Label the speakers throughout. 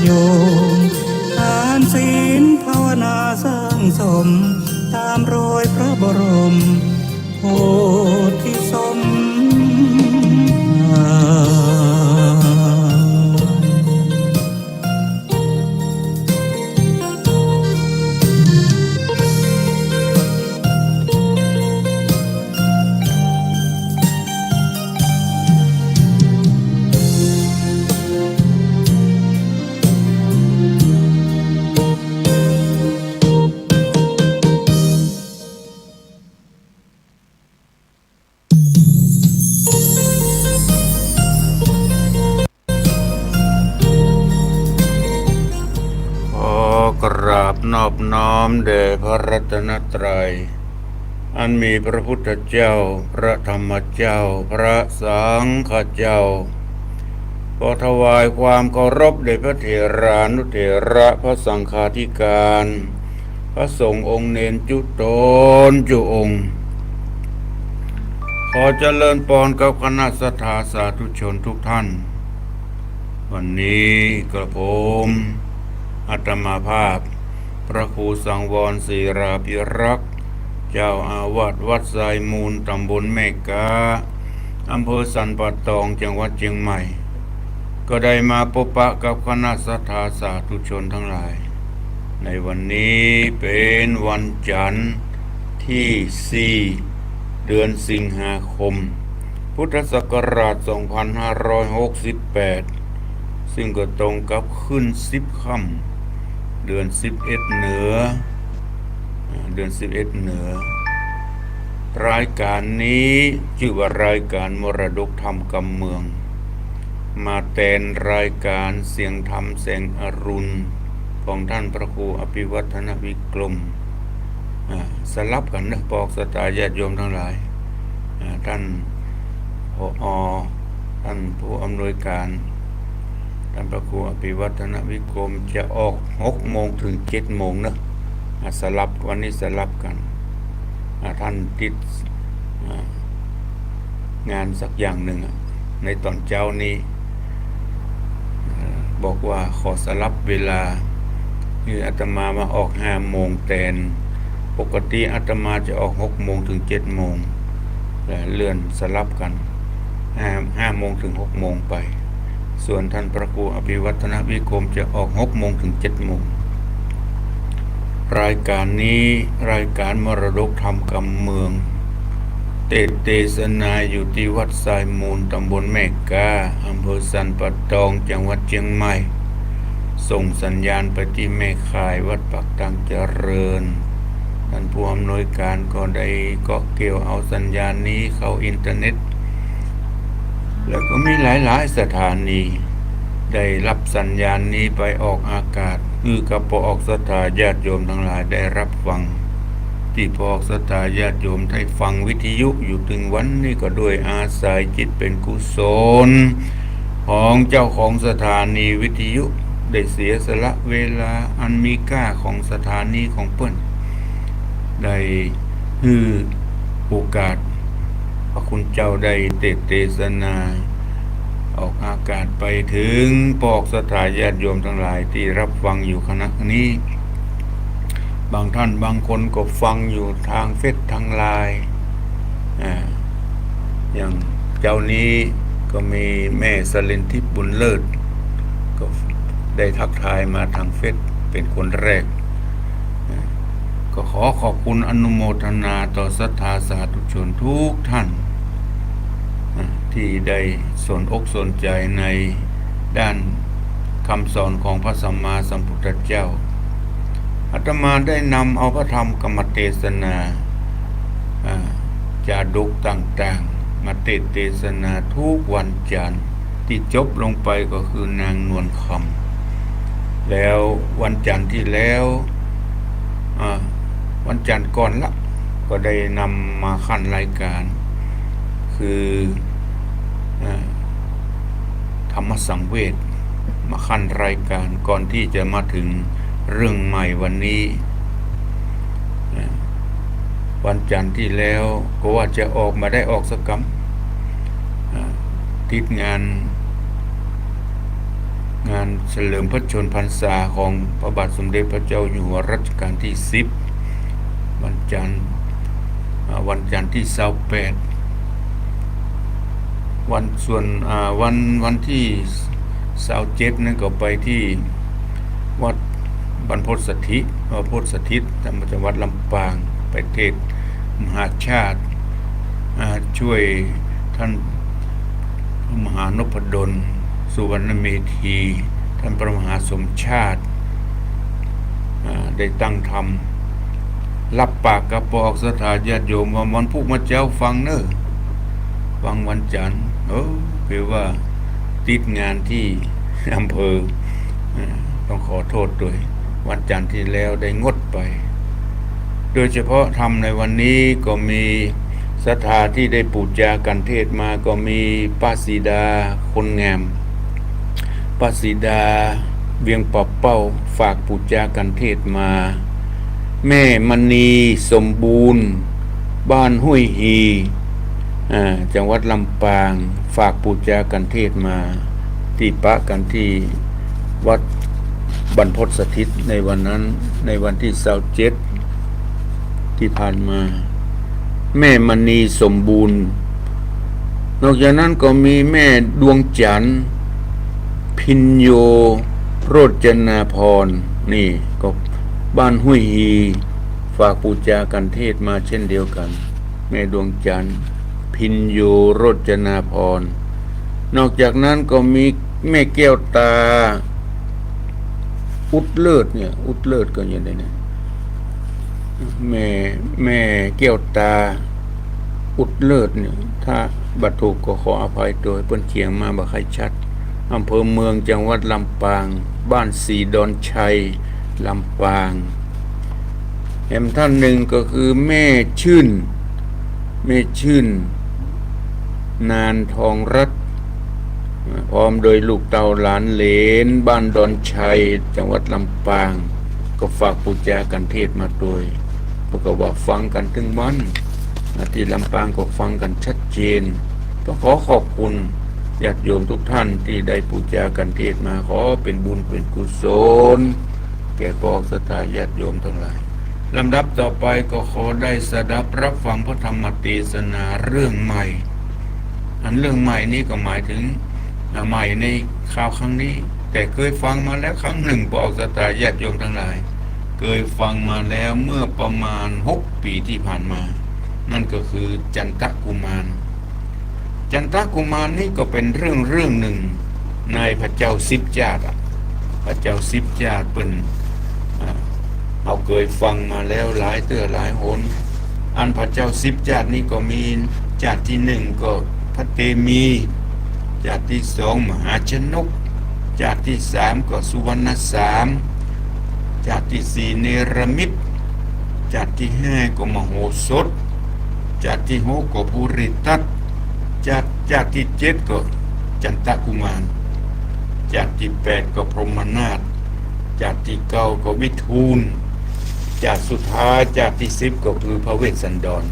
Speaker 1: โยมทานศีลภาวนาสร้างสมตามรอยพระบรมโพธิสมภาร
Speaker 2: กราบนอบน้อมแด่พระรัตนตรัยอันมีพระพุทธเจ้าพระธรรมเจ้าพระสังฆเจ้าขอถวายความเคารพแด่พระเถรานุเถระพระสังฆาธิการพระสงฆ์องค์เนนจุตนจุองค์ขอเจริญพรกับคณะสัทธาสาธุชนทุกท่านวันนี้กระผมอาตมาภาพพระครูสังวรศรีราภิรักษ์เจ้าอาวาสวัดไซมูลตำบลแม่กาอำเภอสันป่าตองจังหวัดเชียงใหม่ก็ได้มาพบปะกับคณะศรัทธาสาธุชนทั้งหลายในวันนี้เป็นวันจันทร์ที่ 4 เดือนสิงหาคมพุทธศักราช 2568 ซึ่งก็ตรงกับขึ้น10 ค่ำเดือน11เหนือรายการนี้ชื่อว่ารายการมรดกธรรมกำเมืองมาแทนรายการเสียงธรรมแสงอรุณของท่านพระครูอภิวัฒนวิกรมสลับกันนะปอกสตาญาติโยมทั้งหลายท่านผอ.ท่านผู้อำนวยการท่านพระครูอภิวัฒนวิกรมจะออก6 โมงถึง 7 โมงนะสลับวันนี้สลับกันท่านติดงานสักอย่างหนึ่งในตอนเช้านี้บอกว่าขอสลับเวลาคืออาตมามาออก5 โมงแทนปกติอาตมาจะออก6 โมงถึง 7 โมงแต่เลื่อนสลับกัน5 โมงถึง 6 โมงไปส่วนท่านพระครูอภิวัฒนวิกรมจะออก6 โมงถึง 7 โมงรายการนี้รายการมรดกธรรมกำเมืองเทศนาอยู่ที่วัดทรายมูลตำบลแม่กาอำเภอสันป่าตองจังหวัดเชียงใหม่ส่งสัญญาณไปที่แม่ข่ายวัดปักตังเจริญท่านผู้อำนวยการก็ได้เกาะเกี่ยวเอาสัญญาณนี้เข้าอินเทอร์เน็ตแล้วก็มีหลายๆสถานีได้รับสัญญาณนี้ไปออกอากาศคือกับพอออกศรัทธาญาติโยมทั้งหลายได้รับฟังที่พอออกศรัทธาญาติโยมได้ฟังวิทยุอยู่ถึงวันนี้ก็ด้วยอาศัยจิตเป็นกุศลของเจ้าของสถานีวิทยุได้เสียสละเวลาอันมีค่าของสถานีของเปิ้นได้ฮือโอกาสพระคุณเจ้าได้เทศนาออกอากาศไปถึงปอกสถาญาติโยมทั้งหลายที่รับฟังอยู่ขณะนี้บางท่านบางคนก็ฟังอยู่ทางเฟซทางไลน์อย่างเจ้านี้ก็มีแม่สลินทิพย์บุญเลิศก็ได้ทักทายมาทางเฟซเป็นคนแรกก็ขอขอบคุณอนุโมทนาต่อศรัทธาสาธุชนทุกท่านที่ได้สนอกสนใจในด้านคำสอนของพระสัมมาสัมพุทธเจ้าอาตมาได้นำเอาพระธรรมกรรมเทศนาจาดกต่างๆมาเทศนาทุกวันจันทร์ที่จบลงไปก็คือนางนวลคำแล้ววันจันทร์ที่แล้ววันจันทร์ก่อนละก็ได้นำมาขั้นรายการคือธรรมสังเวชมาขั้นรายการก่อนที่จะมาถึงเรื่องใหม่วันนี้วันจันทร์ที่แล้วก็ว่าจะออกมาได้ออกสักคำติดงาน งานเฉลิมพระชนมพรรษาของพระบาทสมเด็จพระเจ้าอยู่หัวรัชกาลที่10วันจันทร์ที่28วันที่27นั่นก็ไปที่วัดบรรพตสถิตจังหวัดลำปางไปเทศมหาชาติช่วยท่านมหานพดลสุวรรณเมธีท่านพระมหาสมชาติได้ตั้งธรรมรับปากกับปอกสถาญาติโยมว่าวันพุธมาเจ้าฟังเนอะฟังวันจันทร์คือว่าติดงานที่อำเภอต้องขอโทษด้วยวันจันทร์ที่แล้วได้งดไปโดยเฉพาะธรรมในวันนี้ก็มีศรัทธาที่ได้ปูจากันเทศมาก็มีป้าสีดาคนงามป้าสีดาเวียงปอบเป้าฝากปูจากันเทศมาแม่มณีสมบูรณ์บ้านห้วยฮีจังหวัดลำปางฝากปูจากันเทศมาที่ปะกันที่วัดบรรพตสถิตในวันนั้นในวันที่27ที่ผ่านมาแม่มณีสมบูรณ์นอกจากนั้นก็มีแม่ดวงจันทร์พินโยโรจนาพรนี่ก็บ้านห้วยฮีฝากปูจากันเทศมาเช่นเดียวกันแม่ดวงจันทร์พินโยโรจนาพรนอกจากนั้นก็มีแม่แก้วตาอุดเลิศก็อย่างไรเนี่ยแม่แก้วตาอุดเลิศเนี่ยถ้าบัตรถูกก็ขออภัยโดยเปิ้นเขียงมาบ่ค่อยชัดอำเภอเมืองจังหวัดลำปางบ้านสีดอนชัยลำปางท่านหนึ่งก็คือแม่ชื่นนานทองรัตน์พร้อมโดยลูกเต่าหลานเหลนบ้านดอนชัยจังหวัดลำปางก็ฝากปูจากันเทศมาโดยพวกก็ว่าฟังกันถึงวันที่ลำปางก็ฟังกันชัดเจนก็ขอขอบคุณญาติโยมทุกท่านที่ได้ปูจากันเทศมาขอเป็นบุญเป็นกุศลแก่ปอกศรัทธาญาติโยมทั้งหลายลำดับต่อไปก็ขอได้สดับรับฟังพระธรรมเทศนาเรื่องใหม่เรื่องใหม่นี้ก็หมายถึงใหม่ในข่าวครั้งนี้แต่เคยฟังมาแล้วครั้งหนึ่งปอกศรัทธาญาติโยมทั้งหลายเคยฟังมาแล้วเมื่อประมาณ6 ปีที่ผ่านมานั่นก็คือจันทกุมารนี่ก็เป็นเรื่องหนึ่งในพระเจ้าสิบจาตุพระเจ้าสิบจาตุเป็นเราเคยฟังมาแล้วหลายหนอันพระเจ้าสิบจาตุนี้ก็มีจาตุที่หนึ่งก็พระเตมีจาตุที่สองมหาชนกจาตุที่สามก็สุวรรณสามจาตุที่สี่เนรมิตจาตุที่ห้าก็มโหสถจาตุที่หกก็ภูริทัตจาตุที่เจ็ดก็จันทกุมารจาตุที่แปดก็พรหมนาถจาตุที่เก้าก็วิทูลจาตุสุดท้ายจาตุที่10ก็คือพระเวสสันดร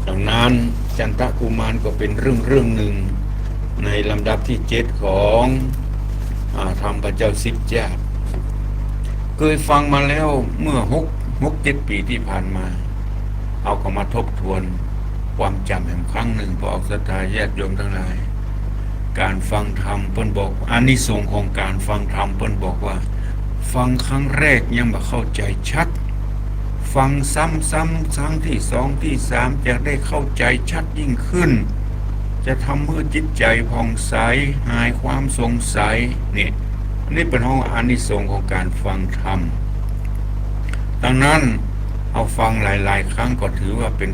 Speaker 2: ดังนั้นจันทกุมารก็เป็นเรื่องหนึ่งในลำดับที่7ของธรรมพระเจ้าสิบจาตุเคยฟังมาแล้วเมื่อ6-7 ปีที่ผ่านมาเอาก็มาทบทวนความจำแห่งครั้งหนึ่งพอออกศรัทธาญาติโยมทั้งหลายการฟังธรรมเพิ่นบอกอานิสงส์ของการฟังธรรมเพิ่นบอกว่าฟังครั้งแรกยังบ่เข้าใจชัดฟังซ้ำครั้งที่2ที่3จะได้เข้าใจชัดยิ่งขึ้นจะทำให้จิตใจผ่องใสหายความสงสัยนี่เป็นห้องอานิสงส์ของการฟังธรรมดังนั้นเอาฟังหลายๆครั้งก็ถือว่าเป็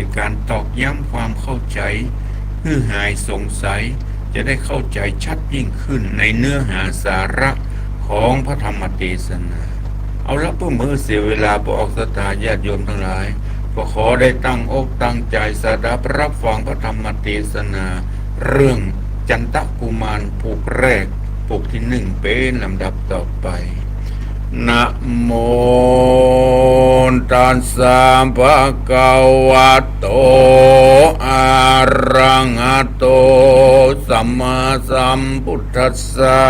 Speaker 2: นการตอกย้ำความเข้าใจเพื่อหายสงสัยจะได้เข้าใจชัดยิ่งขึ้นในเนื้อหาสาระของพระธรรมเทศนาเอาละเพื่อมือเสียเวลาบอกศรัทธาญาติโยมทั้งหลายก็ขอได้ตั้งอกตั้งใจสดับรับฟังพระธรรมเทศนาเรื่องจันทกุมารผูกแรกผูกที่1เป็นลำดับต่อไปนะโม ตัสสะภะคะวะโตอะระหะโตสัมมาสัมพุทธัสสะ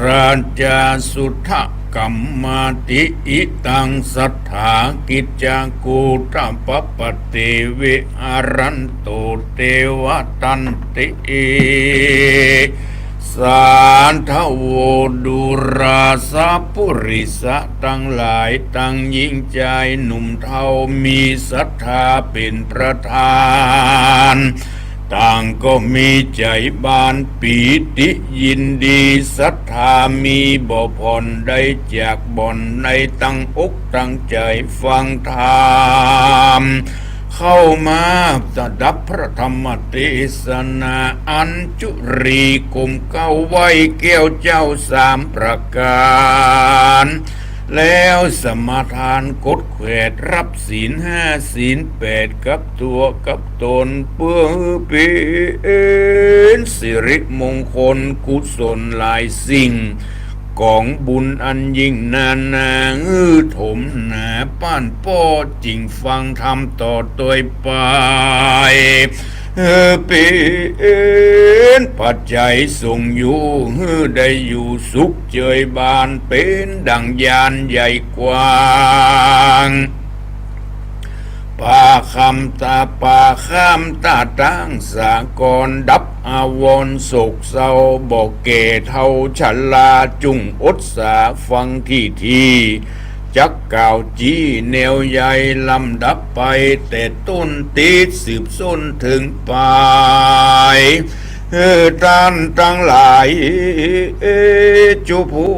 Speaker 2: ราชาสุทธกัมมาติอิตังสัทธากิจจกูตปปติวิอารันโตเทวตันติสานทโวดุราสะปุริสะตั้งหลายตั้งยิ่งใจหนุ่มเทามีศรัทธาเป็นประธานต่างก็มีใจบานปีติยินดีศรัทธามีบ่ผ่อนได้จากบ่อนในตั้งอกตั้งใจฟังธรรมเข้ามาสดับพระธรรมเทศนาอัญจุรีกุมเก้าไว้แก้วเจ้าสามประการแล้วสมาทานกดแขวดรับศีลห้าศีลแปดกับตัวกับตนเพื่อเป็นสิริมงคลกุศลหลายสิ่งของบุญอันยิ่งนานาถมหนาป้านป้อจริงฟังธรรมต่อตัวไปเป็นปัจจัยส่งอยู่ได้อยู่สุขเจยบานเป็นดังยานใหญ่กว้างป่าคำตาป่าข้ามตาตั้งสากรดับอาวรโศกเศร้าบอกเกเท่าชลาจุงอดสาฟังที่จักกล่าวจี้แนวใหญ่ลำดับไปแต่ต้นติดสืบส้นถึงปลายท่านทั้งหลายจุผู้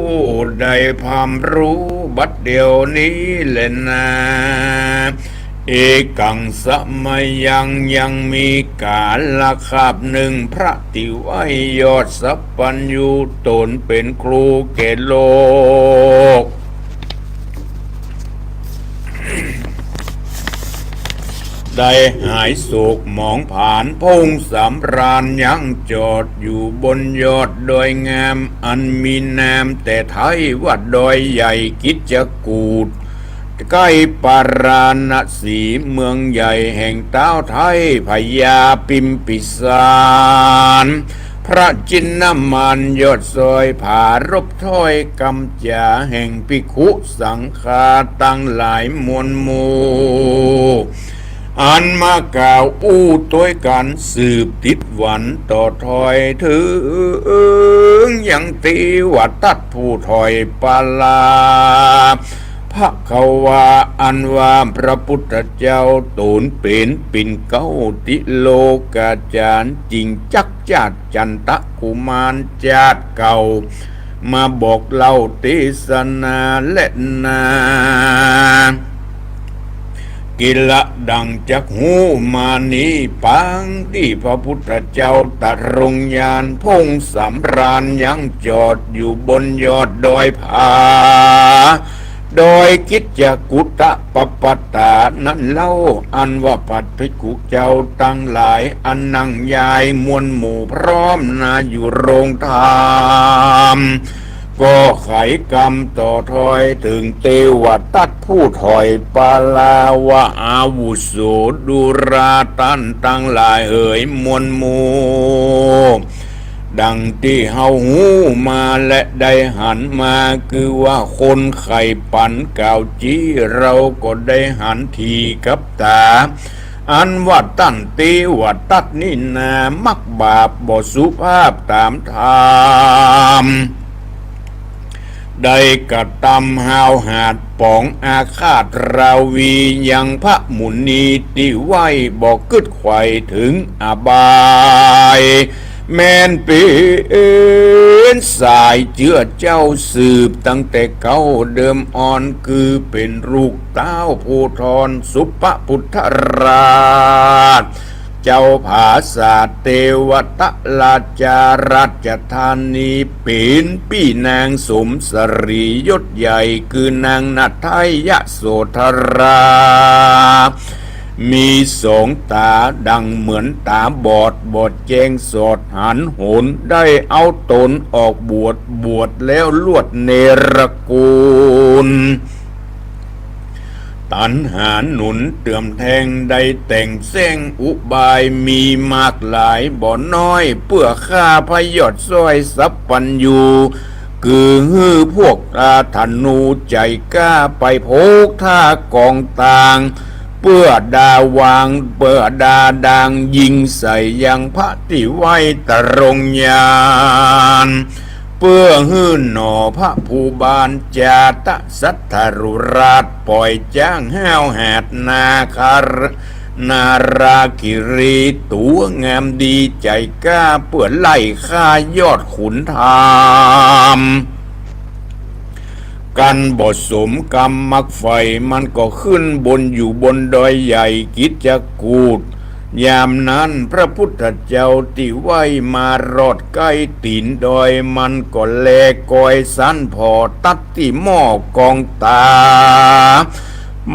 Speaker 2: ได้พามรู้บัดเดียวนี้แหละนะเอกังสมัยยังมีกาลคาบหนึ่งพระติไวยอดสัพพัญญูตนเป็นครูแก่โลกได้หายโศกหมองผ่านพงสำราญยังจอดอยู่บนยอดดอยงามอันมีนามแต่ไทยว่าดอยใหญ่กิจกูฏใกล้ปาราณสีเมืองใหญ่แห่งเต้าไทยพญาปิมพิสารพระจินนมานยอดซอยผารบถ้อยกำจาแห่งภิกขุสังฆาตั้งหลายมวลหมู่อันมากล่าวอู้ต้วยกันสืบติดหวันต่อถอยถึงยังตีวัดตัดผู้ถอยปาลาพระเขาว่าอันว่าพระพุทธเจ้าตูนเป็นปิ่นเก้าติโลกาจารย์จริงจักจัดจันตะกุมารจาดเก่ามาบอกเล่าเทศนาและนากิละดังจากหูมานี้ปังที่พระพุทธเจ้าตรัสรงยานพงสำราญยังจอดอยู่บนยอดดอยผาโดยกิจจกุตะปปตานั้นเล่าอันว่าปัดภิกขุเจ้าตั้งหลายอันนั่งยายมวลหมู่พร้อมนาอยู่โรงธรรมก็ไขกรรมต่อถอยถึงเทวตัดผู้ถอยปาลาวะอาวุโสดุราตันตั้งหลายเอ่ยมวลหมู่ดังที่เฮาหูมาและได้หันมาคือว่าคนไข่ปันเก่าจี้เราก็ได้หันทีกับตาอันว่าตั้นตีว่าตัดนี่นามักบาปบ่สุภาพตามธรรมได้กระทำหาวหาดป่องอาฆาตราวียังพระมุนีที่ไหวบอกกึดไข่ถึงอบายแม่นเป็นสายเจือเจ้าสืบตั้งแต่เก่าเดิมอ่อนคือเป็นลูกเต้าผู้ทรสุปพุทธราชเจ้าผาศาสเทวตะราชาราชธานีเป็นพี่นางสมสรียศใหญ่คือนางนัทไทยโสธรา มีสองตาดังเหมือนตาบอดแจงสอดหันโหนได้เอาตนออกบวชแล้วลวดเนรกูลตันหาหนุนเตื่อมแทงได้แต่งแซงอุบายมีมากหลายบ่น้อยเพื่อข้าพยอดซอยสัพปัญญูคือพวกธนูใจกล้าไปโพกท่ากองต่างเพื่อดาวางเพื่อดาดังยิงใส่ยังพระที่ไว้ตรงยานเพื่อหื้นหนอพระภูบาลจาตสัทธรุราชปล่อยจ้างห้าวแหดนาคารนาราคิรีตัวงามดีใจกล้าเพื่อไล่ฆ่ายอดขุนธามกันบทสมกรรมมักไฟมันก็ขึ้นบนอยู่บนดอยใหญ่กิจกูดยามนั้นพระพุทธเจ้าที่ไว้มารอดใกล้ตีนดอยมันก็แลกอยสันพอตัดที่หม้อกองตา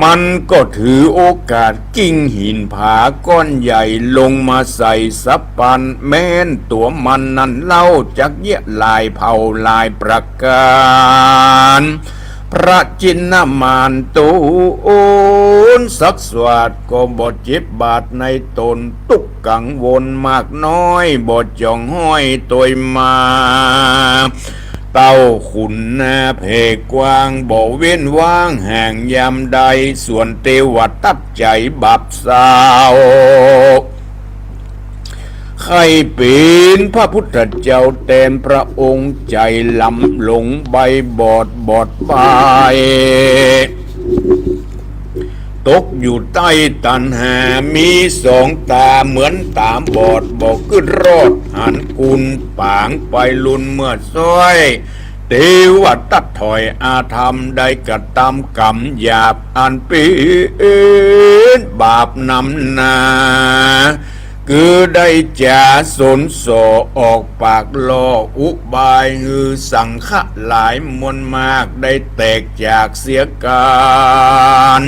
Speaker 2: มันก็ถือโอกาสกิ้งหินผาก้อนใหญ่ลงมาใส่สับปันแม้นตัวมันนั้นเล่าจากเยะลายเผาลายประการพระจินนามานตูนสักสวัสดก็บ่เจ็บบาดในตนตุกกังวลมากน้อยบ่จ่องห้อยตัวมาเต้าขุนนาเพกว้างบ่เว้นว่างแห่งยามใดส่วนเทวตัดใจบับสาวใครเป็นพระพุทธเจ้าแทนพระองค์ใจลำหลงใบบอดไปตกอยู่ใต้ตันหามีสองตาเหมือนตาบอดบอกขึ้นรอดหันกุลปางไปลุนเมื่อซ้อยเทวตัดถอยอาธรรมได้กระทำกรรมหยาบอันเป็นบาปนำนาคือได้จ่าสนโสออกปากล่ออุบายฮือสังฆะหลายมวลมากได้แตกจากเสียการ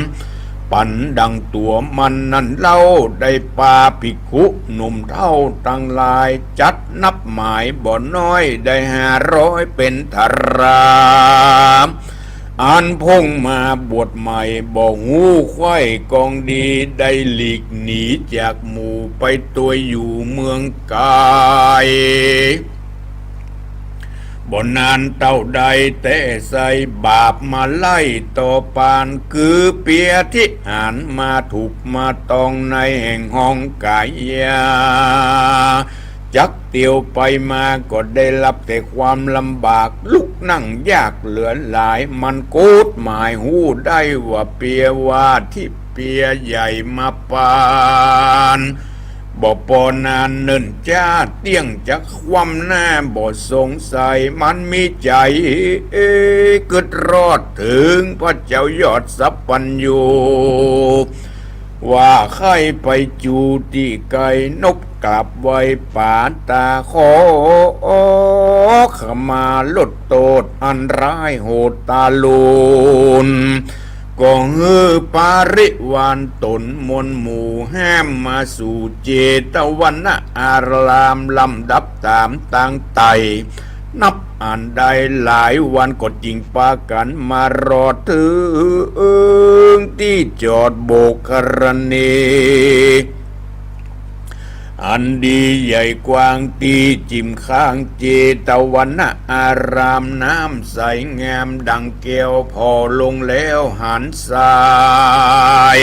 Speaker 2: ปันดังตัวมันนั้นเล่าได้ปาภิกขุหนุ่มเท่าตั้งหลายจัดนับหมายบ่น้อยได้500เป็นธารามอันพงมาบวชใหม่บ่งูควายกองดีได้หลีกหนีจากหมู่ไปตัวอยู่เมืองกายบ่นานเต่าใดแต่ใส่บาปมาไล่ต่อปานคือเปียที่อ่านมาถูกมาตองในแห่งห้องกายาจักเตียวไปมาก็ได้รับแต่ความลำบากลุกนั่งยากเหลือหลายมันกูดหมายหูได้ว่าเปียว่าที่เปียใหญ่มาปานบ่ปอนานเนิ่นจ้าเตี้ยงจากความหน้าบ่สงสัยมันมีใจกึดรอดถึงพระเจ้ายอดสัพปัญญูว่าใครไปจูที่ไกลนบกลับไว้ป่าตาขอขมาลดโทษอันร้ายโหดตาลุนก็ปาริวานตนมนหมู่แห้มมาสู่เจตวันนะอารามลำดับตามตั้งไตนับอ่านได้หลายวันก็จริงปากันมารอถึงที่จอดโบกครณีอันดีใหญ่กว้างตีจิมข้างเจตวันนะอารามน้ำใสงามดังแก้วพอลงแล้วหันทราย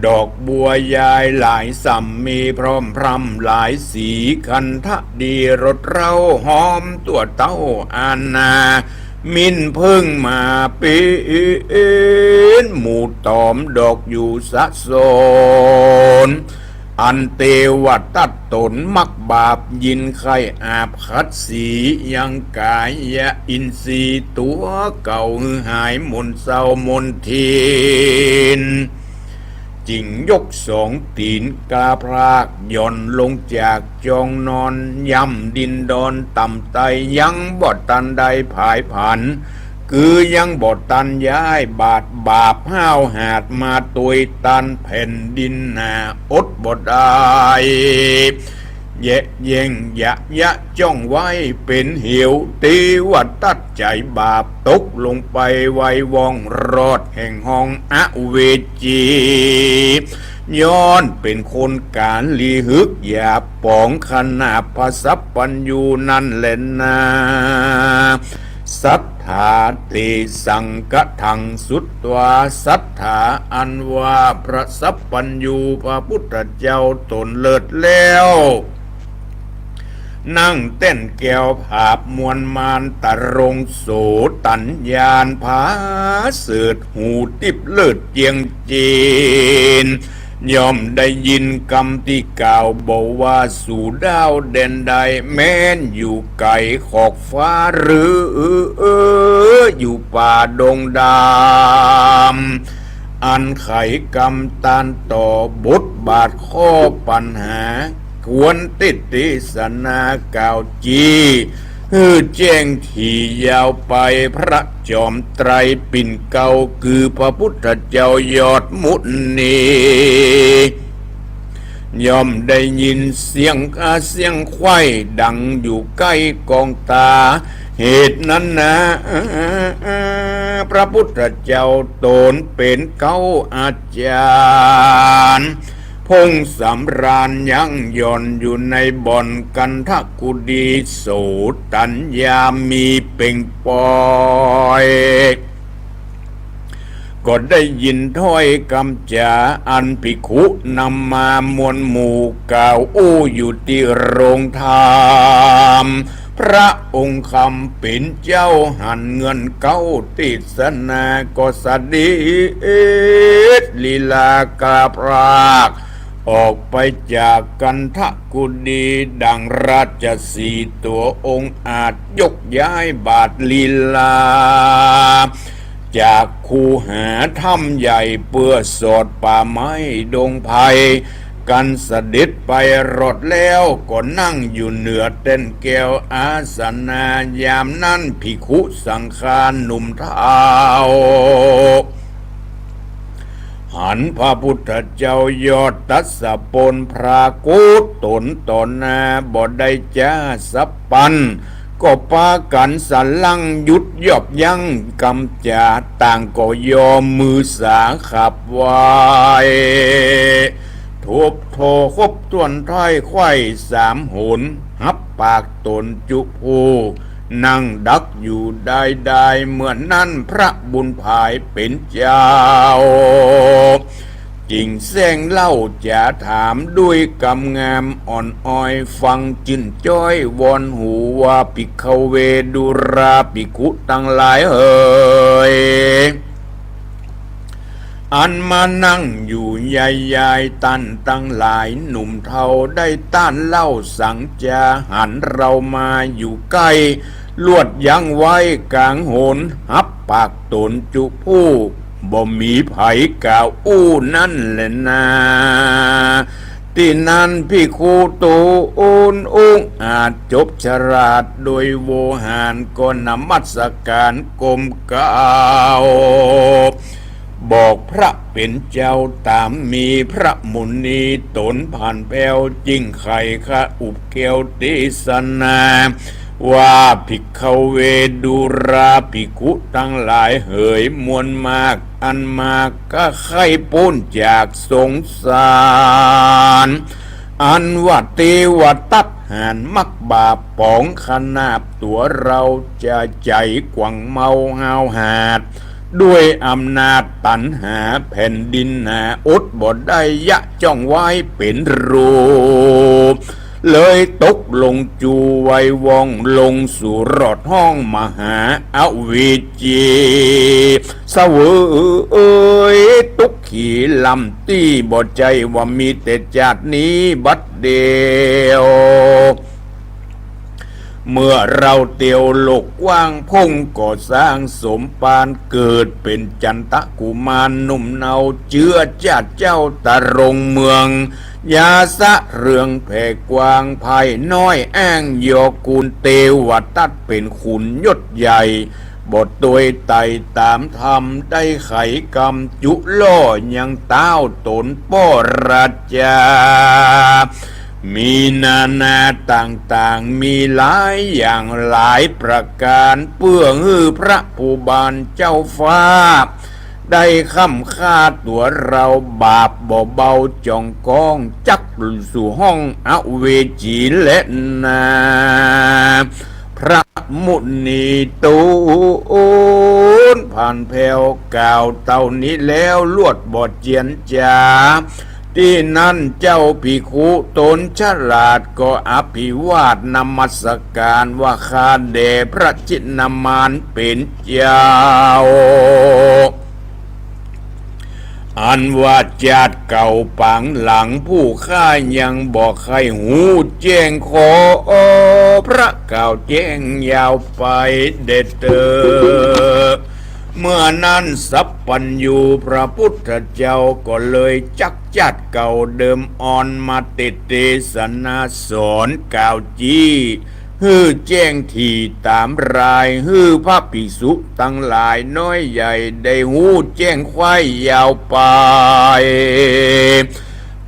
Speaker 2: ดอกบัวยายหลายสัมมีพร้อมพรำหลายสีคันทะดีรสเราหอมตัวเต้าอานามินเพิ่งมาเป็นหมู่ตอมดอกอยู่สะโซนอันเตวัตตัดตนมักบาปยินไข่อาบคัดสียังกายะอินทรีตัวเก่าหายมนเศร้ามนทินจิงยกสองตีนกาพรากย่อนลงจากจองนอนย่ำดินดอนต่ำไตยังบอดตันใดผายผัน คือยังบ่ตันย้ายบาทบาปห้าวหาดมาตุยตันแผ่นดินหนาอดบ่ได้แยะเย่งยะจ้องไว้เป็นเหวตีวัดตัดใจบาปตกลงไปไว้วองรอดแห่งห้องอเวจีย้อนเป็นคนการลีฮึกอย่าปองขนาดภาษปัญญูนั่นแหละนาสัทธาติสังกทังสุตวาสัทธาอันว่าพระสัพปัญญูพระพุทธเจ้าตนเลิศแล้วนั่งเต้นแก้วผาบมวลมานตะรงโสตัญญาณผาเสืดหูติบเลิศเจียงจีนย่อมได้ยินคำที่กล่าวบอกว่าสู่ดาวเด่นใดแม้นอยู่ไกลขอบฟ้าหรืออยู่ป่าดงดำอันไขกรรมตานต่อบทบาทข้อปัญหาควรติดติสนากล่าวจีแจ้งที่ยาวไปพระจอมไตรปิ่นเก่าคือพระพุทธเจ้ายอดมุนีย่อมได้ยินเสียงไข้ดังอยู่ใกล้กองตาเหตุนั้นนะพระพุทธเจ้าตนเป็นเก้าอาจารย์พงสำราญยังย่อนอยู่ในบ่อนกันทกุดีโสตัญญามีเป่งปอยก็ได้ยินถ้อยคำจาอันภิกขุนำมามวลหมู่กล่าวอู้อยู่ที่โรงธรรมพระองค์คำเป็นเจ้าหันเงินเก้าติสนาก็สดีลีลากาพรากออกไปจากกันทกุดีดังราชสีตัวองค์อาจยกย้ายบาทลีลาจากคูหาถ้ำใหญ่เปื้อสอดป่าไม้ดงไผ่กันเสด็จไปรอดแล้วก็นั่งอยู่เหนือเต้นแก้วอาสนายามนั้นภิกขุสังฆาหนุ่มเท้าหันพระพุทธเจ้ายอดตัสสะปนพระกุศตนต่อหน้าบ่ได้จ้าสับปันก็ปากันสันลังหยุดยอบยั้งกำจาต่างก็ยอมมือสาขับไว้ทุบโทคบตวนท้อยไข่สามหนหับปากตนจุภูนั่งดักอยู่ได้เหมือนนั้นพระบุญภายเป็นเจ้าจริงแซงเล่าจะถามด้วยกำงามอ่อนอ้อยฟังจินจ้อยวอนหูว่าภิกขเวดุราภิกขุตั้งหลายเอ่ยอันมานั่งอยู่ใหญ่ๆตันตั้งหลายหนุ่มเทาได้ต้านเล่าสังจาหันเรามาอยู่ใกล้ลวดยังไว้กลางโหนหับปากตนจุผู้บ่มีไผกล่าวอู้นั่นแหละนาที่นั้นพี่ครูตูอุ้งอาจจบฉลาดโดยโวหารก็นมัสการกรมเก่าบอกพระเป็นเจ้าตามมีพระมุนีตนผ่านแป้วจิ้งไข่ข้าอุบเกวติสนาว่าภิกขเวดุราภิกขุทั้งหลายเหยมวลมากอันมากก็ไข้พ้นจากสงสารอันว่าเทวตัดหานมักบาปปองขนาบตัวเราจะใจกวังเมาหาวหาดด้วยอำนาจตัณหาแผ่นดินหนาอดบ่ได้ยะจ้องไว้เป็นรูปเลยตกลงจูไว้วองลงสู่รอดห้องมหาอวิจีเสวยตุกขีลำตี้บ่ใจว่ามีแต่จาดนี้บัดเดียวเมื่อเราเตียวโลกกว้างพงก่อสร้างสมปานเกิดเป็นจันตะกุมารหนุ่มเนาเจือจัดเจ้าตะรงเมืองยาสะเรื่องแผ่กว้างภายน้อยแอ้งยอกูลเตวตัดเป็นขุนยศใหญ่ บทโดยไต่ตามธรรมได้ไขกรรมจุล่อยังเต้าตนป้อราชามีนานาต่างๆมีหลายอย่างหลายประการเพื่อฮือพระผู้บานเจ้าฟ้าได้ค้ำค่าตัวเราบาปบ่เบาจองกองจักสู่ห้องอเวจีและนาพระมุนีตูนผ่านแผ่วกล่าวเต่านี้แล้วลวดบทเจียนจาที่นั่นเจ้าภิกขุตนฉลาดก็อภิวาทนมัสการว่าข้าแด่พระจินมารเป็นเจ้าอันว่าจาดเก่าปังหลังผู้ข้ายังบอกใครหูแจ้งขอพระเก่าแจ้งยาวไปเด็ดเตอเมื่อนั้นสัพพัญญูพระพุทธเจ้าก็เลยจักจัดเก่าเดิมอ่อนมาติเตสนาสอนกล่าวจี้ฮือแจ้งทีตามรายฮือพระภิกษุตั้งหลายน้อยใหญ่ได้หูแจ้งควายยาวไป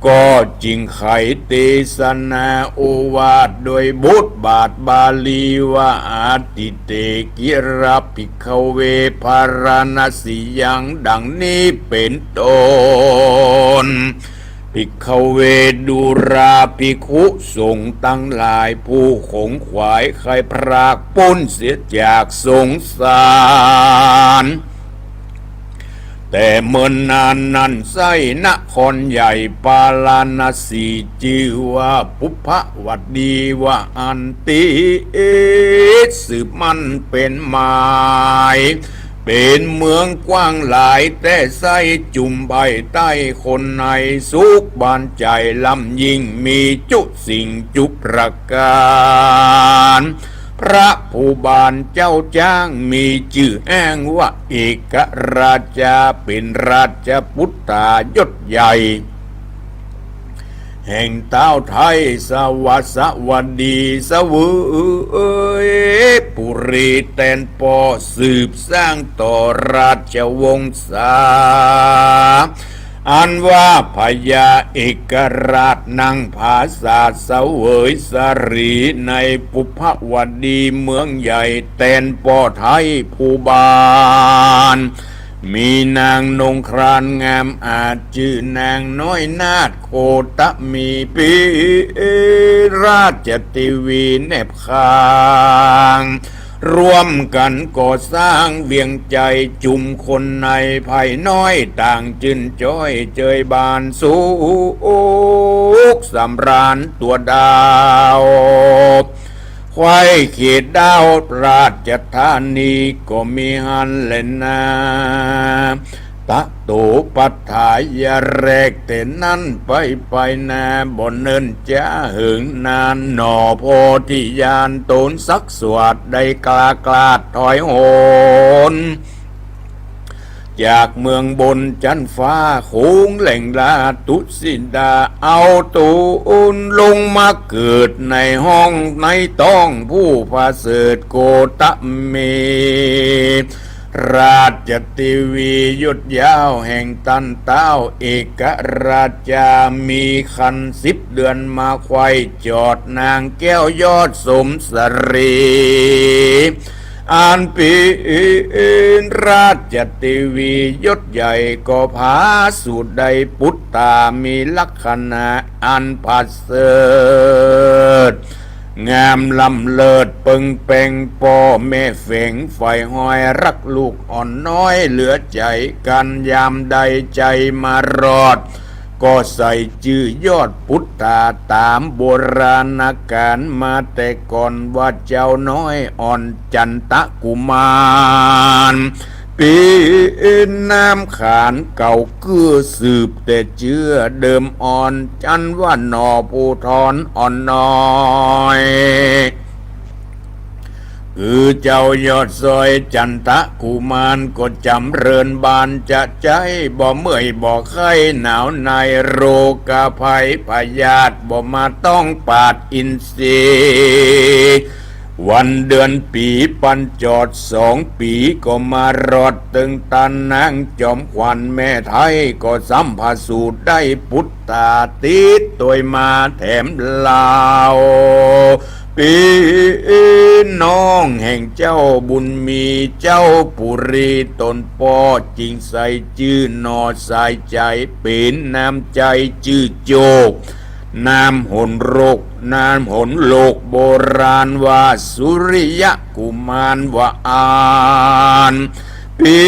Speaker 2: ก็จริงไขเตสนาโอวาทโดยบทบาทบาลีว่าอาติเตกิรภิกขเวภารณสียังดังนี้เป็นต้นภิกขเวดุราภิกขุสงฆ์ตั้งหลายผู้ขงขวายใครพรากพ้นเสียจากสงสารแต่เมื่อนานนั้นไส้นครใหญ่ปาลาณสีชื่อว่าปุพพวัดดีว่าอันติสืบมันเป็นหมายเป็นเมืองกว้างหลายแต่ไส้จุ่มใบใต้คนในสุขบานใจลำยิ่งมีจุสิ่งจุประการพระผู้บานเจ้าจ้างมีชื่อแอ้งว่าเอกราชาเป็นราชพุทธายศใหญ่แห่งเต้าไทยสวัสดีสวยปุรีแตนปอสืบสร้างต่อราชวงศาอันว่าพญาเอกราชนั่งผาศาสเสวยสรีในปุพพวัดดีเมืองใหญ่แตนปอไทยผู้บานมีนางนงครานงามอาจชื่อนางน้อยนาถโคตมีปีราชติวีแนบข้างร่วมกันก่อสร้างเวียงใจจุมคนในภายน้อยต่างจืนจ้อยเจยบานสุขสำราญตัวดาวควายเขตดาวราชธานีก็มีหันเล่นนาตะโตปัฏฐายาแรกแต่นั้นไปนาบนเนินจ้าหึงนานหนอโพธิญาณตนสักสวดได้กลาดถอยโหนจากเมืองบนจันฟ้าคูงแหล่งลาตุสินดาเอาตูนลงมาเกิดในห้องในต้องผู้พาเสดโกตเมราชติวียุดยาวแห่งตันเต้าเอกราชามีคัน10 เดือนมาไขว้จอดนางแก้วยอดสมสรีอ่านปีราชติวียศใหญ่ก็ผาสุดใดปุตตามีลักษณะอันผัสเสดงามลำเลิศปึงเป่งพ่อแม่เฝงไฟห้อยรักลูกอ่อนน้อยเหลือใจกันยามใดใจมารอดก็ใส่ชื่อยอดพุทธาตามโบราณการมาแต่ก่อนว่าเจ้าน้อยอ่อนจันตะกุมารปีน้ำขานเก่าเกื้อสืบแต่เชื่อเดิมอ่อนจันว่าหนอผู้ทอนอ่อนน้อยคือเจ้ายอดซอยจันทะกุมารก็จำเริญบานจะใจบ่เมื่อยบ่ไข้หนาวในโรคภัยพยาธิบ่มาต้องปาดอินทรีย์ วันเดือนปีปันจอด2 ปีก็มารอดตึงตันนางจอมขวัญแม่ไทยก็สัมภาสูตรได้พุทธาติดตัวมาแถมลาวปีน้องแห่งเจ้าบุญมีเจ้าปุรีตนปอจริงใส่ชื่อนอสายใจเป็นน้ำใจชื่อโจกน้ำหนโรคน้ำหนโลกโบราณว่าสุริยะกุมารว่าอานปี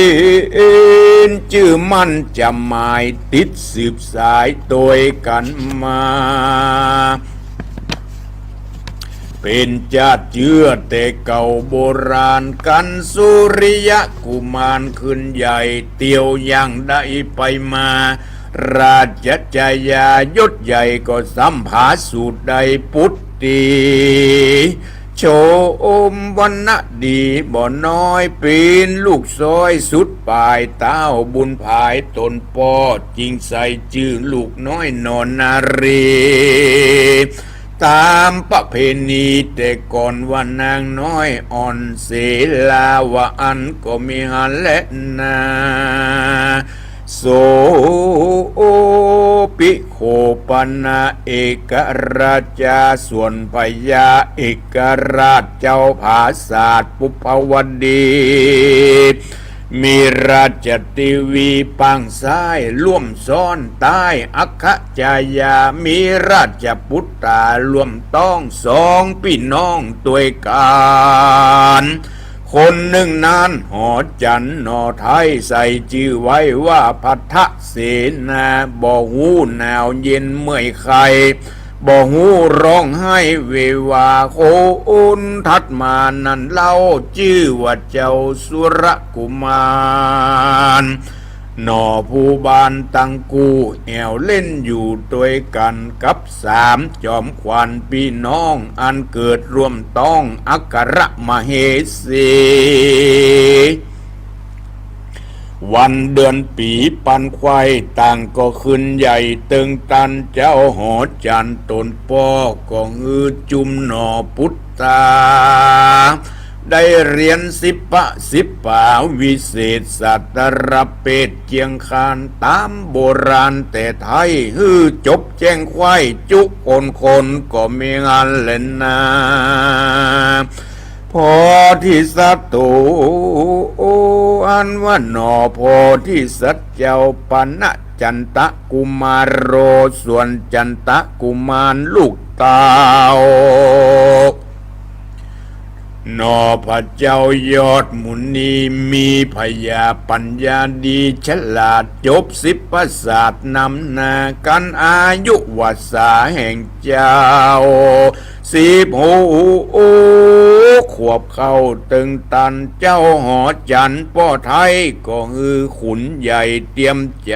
Speaker 2: นชื่อมันจะหมายติดสืบสายโดยกันมาเป็นชาติเชื้อแต่เก่าโบราณกันสุริยะกุมารขึ้นใหญ่เตียวยังได้ไปมาราชจายายศใหญ่ก็สัมภาสูตรใดพุทธีโชมวันณะดีบ่น้อยปีนลูกซอยสุดปลายเต้าบุญภายตนปอจริงใส่ชื่อลูกน้อยนอนนารีตามประเพณีแต่ก่อนว่านางน้อยอ่อนเสลาวะอันก็มีหันและนาโสปิโคปนาเอกราชาส่วนพญาเอกราชเจ้าภาศาสตร์ปุพวดีมีราชติวีปังซ้ายร่วมซ้อนใต้อัคคจายามีราชพุตตาร่วมต้อง2 พี่น้องตัวกันคนหนึ่งนั้นหอจันนอไทยใส่ชื่อไว้ว่าพัทธเสนาบ่หูหนาวเย็นเมื่อยไข้บ่หูร้องไห้เววาโคอุนทัดมานั่นเล่าชื่อว่าเจ้าสุรกุมารหนอผู้บานตังกูแอวเล่นอยู่ด้วยกันกับ3 จอมขวัญพี่น้องอันเกิดร่วมต้องอัครมเหสีวันเดือนปีปันควายต่างก็ขึ้นใหญ่ตึงตันเจ้าหอจันตนปอก็ฮือจุมหนอพุทธาได้เรียน10 ป่าวิเศษสัตรเปตเจียงคานตามโบราณแต่ไทยฮือจบแจ้งควายจุคนก็มีงานเล่นนาพอที่สัตตูอันว่าหนอพอที่สัตเจ้าปณะจันตะกุมารโรส่วนจันตะกุมารลูกเต้านอพระเจ้ายอดมุนีมีพยาปัญญาดีฉลาดจบ10 ประสาทนำนากันอายุวัสาแห่งเจ้า16 ขวบเข้าตึงตันเจ้าหอจันป้อไทยก็ฮือขุนใหญ่เตรียมใจ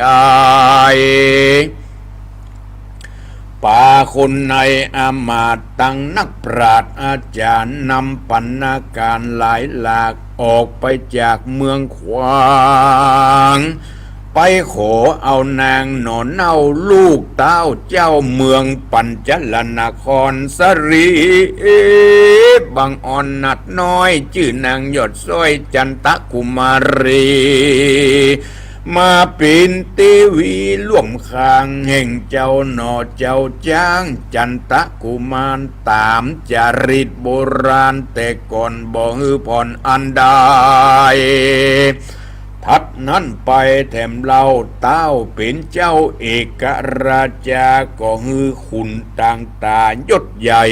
Speaker 2: ป่าคนในอามาตย์ตั้งนักปราชญ์อาจารย์นำปัญนาการหลายหลากออกไปจากเมืองขวางไปขอเอานางหนอนเน่าลูกเต้าเจ้าเมืองปัญจลนครสรีบางอ่อนนัดน้อยชื่อนางยอดสร้อยจันตะกุมารีมาเป็นเทวีร่วมข้างแห่งเจ้าหนอเจ้าจ้างจันตะกุมารตามจาริตโบราณแต่ก่อนบ่ฮือผ่อนอันใดทัดนั้นไปแถมเล่าเต้าเป็นเจ้าเอกราชาก็ฮือขุนต่างตายศใหญ่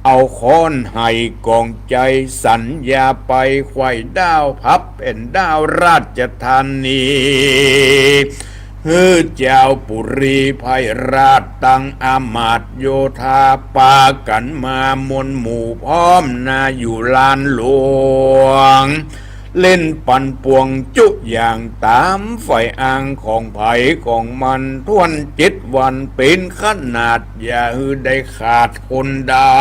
Speaker 2: เอาค้อนให้กองใจสัญญาไปไขว้ดาวพับเป็นดาวราชธานีฮือเจ้าปุรีภัยราชตั้งอามาตย์โยธาปากันมามวลหมู่พร้อมนาอยู่ลานหลวงเล่นปั่นป่วงจุอย่างตามไฟอ่างของไผ่ของมันทวน7 วันเป็นขนาดอย่าฮือได้ขาดคนได้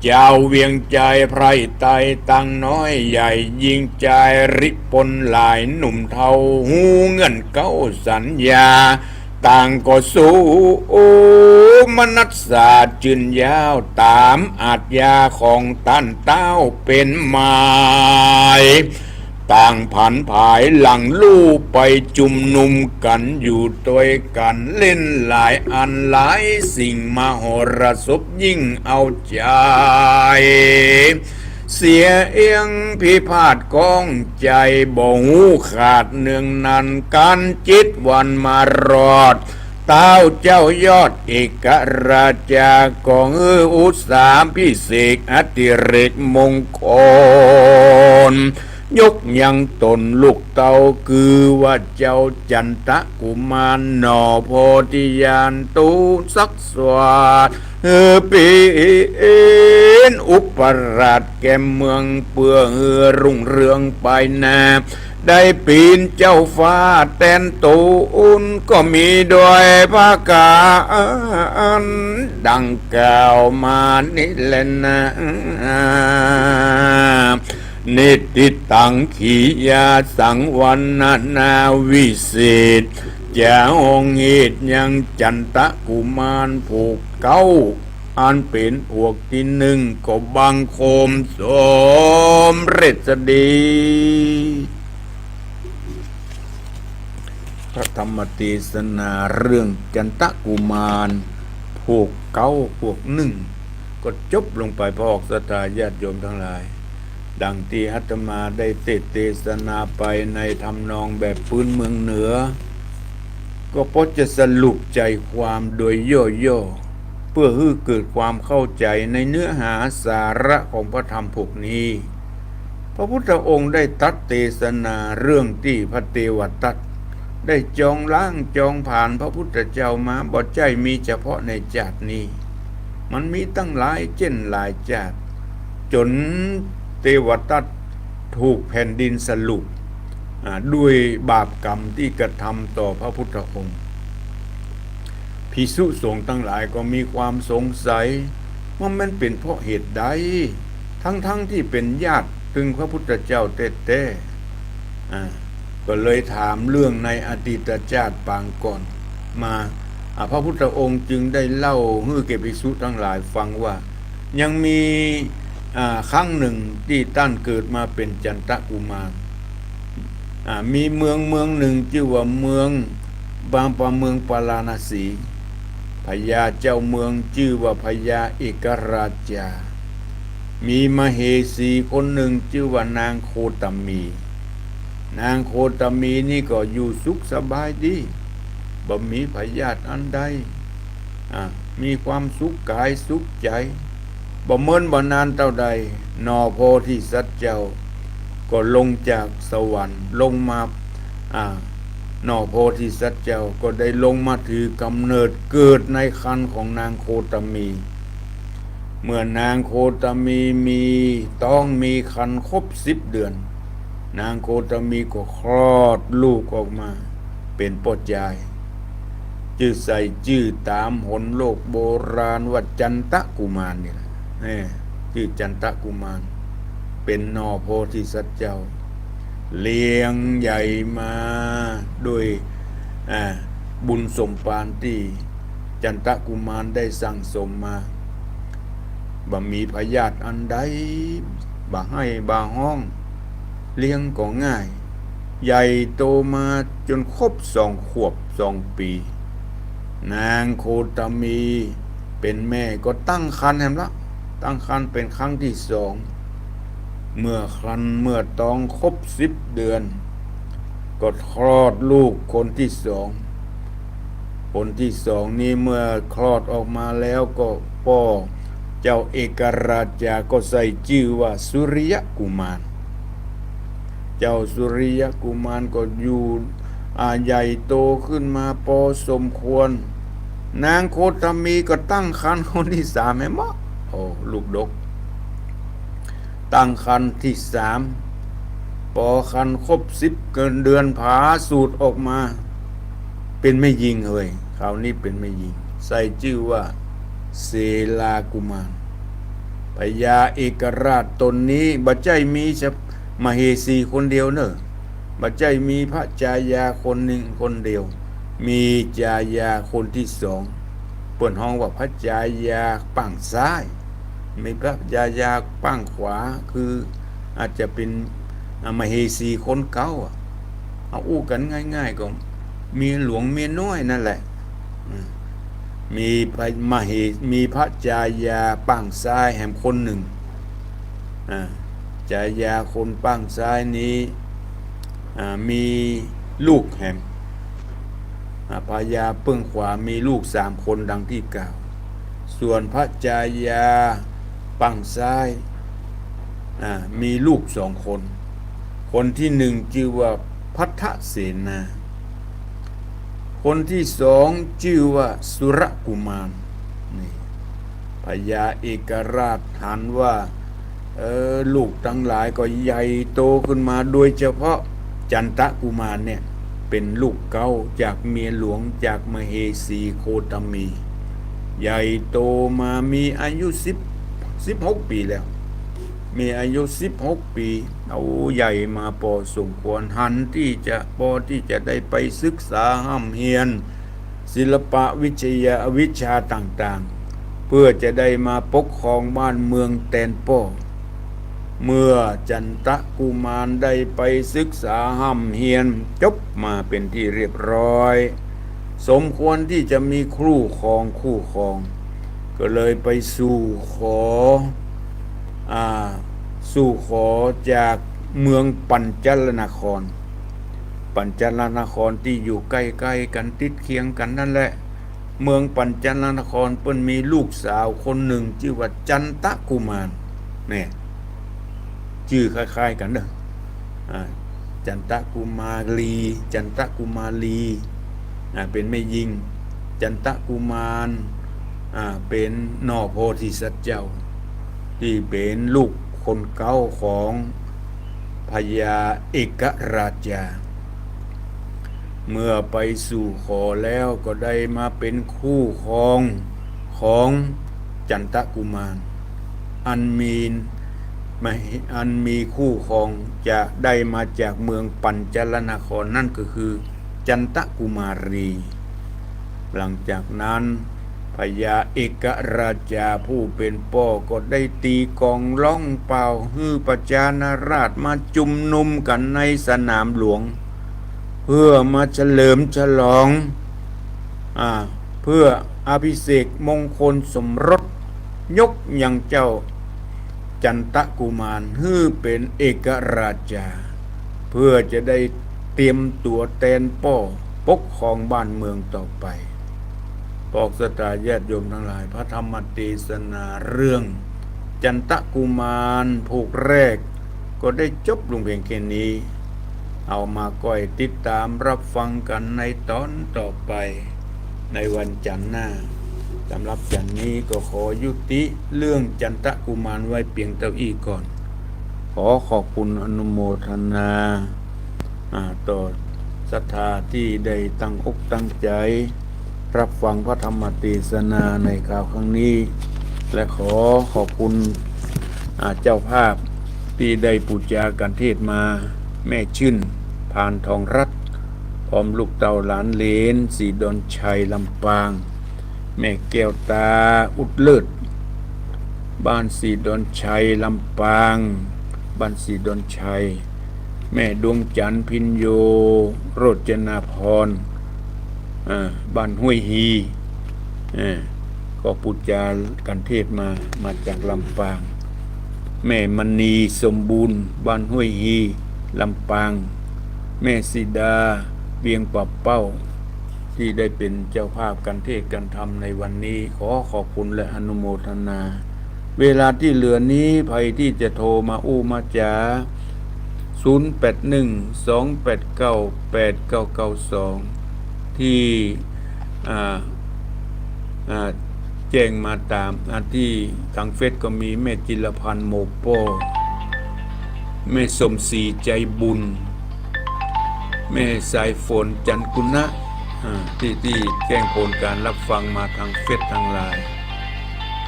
Speaker 2: เจ้าเวียงใจไพรไตตั้งน้อยใหญ่ยิงใจริปนหลายหนุ่มเทาหูเงินเก้าสัญญาต่างก็สู้ มนัสสาจืนยาวตามอาจยาของตันเต้าเป็นหมายต่างผันผายหลังลู่ไปจุมนุมกันอยู่ด้วยกันเล่นหลายอันหลายสิ่งมโหรสพยิ่งเอาใจเสียเอียงพิพาทกองใจบ่หูขาดเนืองนันการจิตวันมารอดเต้าเจ้ายอดเอกราชากองอุตสาหพิเศษอติเรกมงคลยกยังตนลูกเต้าคือว่าเจ้าจันทกุมารหนอโพธิญาณตูศักดิ์สวัสดิ์เป็นอุปราชแก่เมืองเปื้อรุ่งเรืองไปนาได้ปีนเจ้าฟ้าแตนตูนก็มีด้วยภาคาดังกล่าวมานี่แหละนะนิติตังขียาสังวันนาวิเศษจะองค์เหตุยังจันทกุมารผูกเก้าอันเป็นพวกที่หนึ่งก็บังคมสมเร็จดีพระธรรมเทศนาเรื่องจันทกุมารพวกเก้าพวกหนึ่งก็จบลงไปพอออกศรัทธาญาติโยมทั้งหลายดังที่อาตมาได้เทศนาไปในทำนองแบบพื้นเมืองเหนือก็พอจะสรุปใจความโดยย่อๆเพื่อให้เกิดความเข้าใจในเนื้อหาสาระของพระธรรมพวกนี้พระพุทธองค์ได้ตรัสเทศนาเรื่องที่พระเทวทัตได้จองล้างจองผ่านพระพุทธเจ้ามาบ่ใจมีเฉพาะในชาตินี้มันมีตั้งหลายเช่นหลายชาติจนเทวทัตถูกแผ่นดินสรุปด้วยบาปกรรมที่กระทำต่อพระพุทธองค์ภิกษุสงฆ์ทั้งหลายก็มีความสงสัยว่ามันเป็นเพราะเหตุใดทั้งที่เป็นญาติถึงพระพุทธเจ้าแท้ๆก็เลยถามเรื่องในอดีตชาติปางก่อนมาพระพุทธองค์จึงได้เล่าให้แก่ภิกษุทั้งหลายฟังว่ายังมีครั้งหนึ่งที่ท่านเกิดมาเป็นจันทกุมารมีเมืองหนึ่งชื่อว่าเมืองบางปะเมืองปาราณสีพญาเจ้าเมืองชื่อว่าพญาเอกราชามีมเหสีคนหนึ่งชื่อว่านางโคตมีนางโคตมีนี่ก็อยู่สุขสบายดีบ่มีพยาธิอันใดมีความสุขกายสุขใจบ่เมินบ่นานเท่าใดนอโพธิสัตว์เจ้าก็ลงจากสวรรค์ลงมานอโพธิสัตว์เจ้าก็ได้ลงมาถือกำเนิดเกิดในครรภ์ของนางโคตมีเมื่อนางโคตมีต้องมีครรภ์ครบ10 เดือนนางโคตมีก็คลอดลูกออกมาเป็นพ่อชายชื่อใส่ชื่อตามหนโลกโบราณว่าจันทกุมารนี่แหละชื่อจันทกุมารเป็นนอโพธิสัตว์เจ้าเลี้ยงใหญ่มาด้วยบุญสมปานที่จันทกุมารได้สั่งสมมาบ่มีพยาธิอันใดบ่ให้บ่ห้องเลี้ยงก็ง่ายใหญ่โตมาจนครบ2 ขวบ 2 ปีนางโคตมีเป็นแม่ก็ตั้งครรภ์แห่งละตั้งครรภ์เป็นครั้งที่2เมื่อตองครบ10 เดือนก็คลอดลูกคนที่2คนที่2นี้เมื่อคลอดออกมาแล้วก็พ่อเจ้าเอกราชาก็ใส่ชื่อว่าสุริยกุมารเจ้าสุริยกุมารก็อยู่ใหญ่โตขึ้นมาพอสมควรนางโคตมีก็ตั้งครรภ์คนที่3ให้หมอลูกดกตั้งครรภ์ที่3พอครรภ์ครบ10 เดือนผาสูตรออกมาเป็นไม่ยิงเลยคราวนี้เป็นไม่ยิงใส่ชื่อว่าเสลากุมารพญาเอกราชตนนี้บ่ใจมีมเหสีคนเดียวเนอะบ่ใจมีพระจายาคนเดียวมีจายาคนที่2ป ปิ่นห้องว่าพระจายาปังซ้ายมีพระจายาปังขวาคืออาจจะเป็นมเหสีคนเก่าเอาอู้กันง่ายๆก็เมียหลวงเมียน้อยนั่นแหละมีมีพระจายาปังซ้ายแห่งคนหนึ่งจายาคนปังซ้ายนี้มีลูกแห่งพญาเปิ้งขวามีลูก3 คนดังที่กล่าวส่วนพระจายาปังซ้ายมีลูก2 คนคนที่1ชื่อว่าพัทธเสนาคนที่2ชื่อว่าสุรกุมารนี่พญาเอกราชหันว่าลูกทั้งหลายก็ใหญ่โตขึ้นมาโดยเฉพาะจันทกุมารเนี่ยเป็นลูกเก้าจากเมียหลวงจากมเหสีโคตมีใหญ่โตมามีอายุ16 ปีแล้วมีอายุ16 ปีเอาใหญ่มาพอสมควรหันที่จะได้ไปศึกษาห้ำเฮียนศิลปะวิชาต่างๆเพื่อจะได้มาปกครองบ้านเมืองแตนป้อเมื่อจันทกุมารได้ไปศึกษาห้ำเฮียนจบมาเป็นที่เรียบร้อยสมควรที่จะมีคู่ครองก็เลยไปสู่ขอจากเมืองปัญจลนครที่อยู่ใกล้ๆกันติดเคียงกันนั่นแหละเมืองปัญจลนครเพิ่นมีลูกสาวคนหนึ่งชื่อว่าจันทกุมารเนี่ยชื่อคล้ายๆกันเด้อจันทกุมารีเป็นแม่ยิงจันทกุมารเป็นนอโพธิสัตว์เจ้าที่เป็นลูกคนเก่าของพญาเอกราชาเมื่อไปสู่ขอแล้วก็ได้มาเป็นคู่ครองของจันทกุมารอันมีคู่ครองจะได้มาจากเมืองปัญจลนครนั่นก็คือจันทกุมารีหลังจากนั้นพญาเอกราชาผู้เป็นพ่อก็ได้ตีกลองร้องเป่าฮือประชานาราชมาจุมนุมกันในสนามหลวงเพื่อมาเฉลิมฉลองเพื่ออภิเษกมงคลสมรสยกยังเจ้าจันทกุมารฮือเป็นเอกราชาเพื่อจะได้เตรียมตัวแทนป้อปกครองบ้านเมืองต่อไปปอกสตาญาติโยมทั้งหลายพระธรรมเทศนาเรื่องจันทกุมารผูกแรกก็ได้จบลงเพียงแค่นี้เอามาก้อยติดตามรับฟังกันในตอนต่อไปในวันจันทร์หน้าสำหรับจันทร์นี้ก็ขอยุติเรื่องจันทกุมารไว้เพียงเท่านี้ก่อนขอขอบคุณอนุโมทนาต่อศรัทธาที่ได้ตั้งอกตั้งใจรับฟังพระธรรมเทศนาในคราวครั้งนี้และขอขอบคุณเจ้าภาพที่ได้ปูจากันเทศมาแม่ชื่นพานทองรัตน์พร้อมลูกเต่าหลานเหลนสีดอนชัยลำปางแม่แก้วตาอุดเลิศบ้านสีดอนชัยลำปางบ้านสีดอนชัยแม่ดวงจันทร์พินโยโรจนาพรบ้านห้วยฮีก็ปูจากันเทศมาจากลำปางแม่มณีสมบูรณ์บ้านห้วยฮีลำปางแม่สีดาเวียงปะเป้าที่ได้เป็นเจ้าภาพกันเทศกันธรรมในวันนี้ขอขอบคุณและอนุโมทนาเวลาที่เหลือนี้ใครที่จะโทรมามาจา0812898992ที่แจ้งมาตามที่ทางเฟซก็มีแม่จิรพันธ์โมโปแม่สมศรีใจบุญแม่สายฝนจันกุณะที่แจ้งผลการรับฟังมาทางเฟซทางไลน์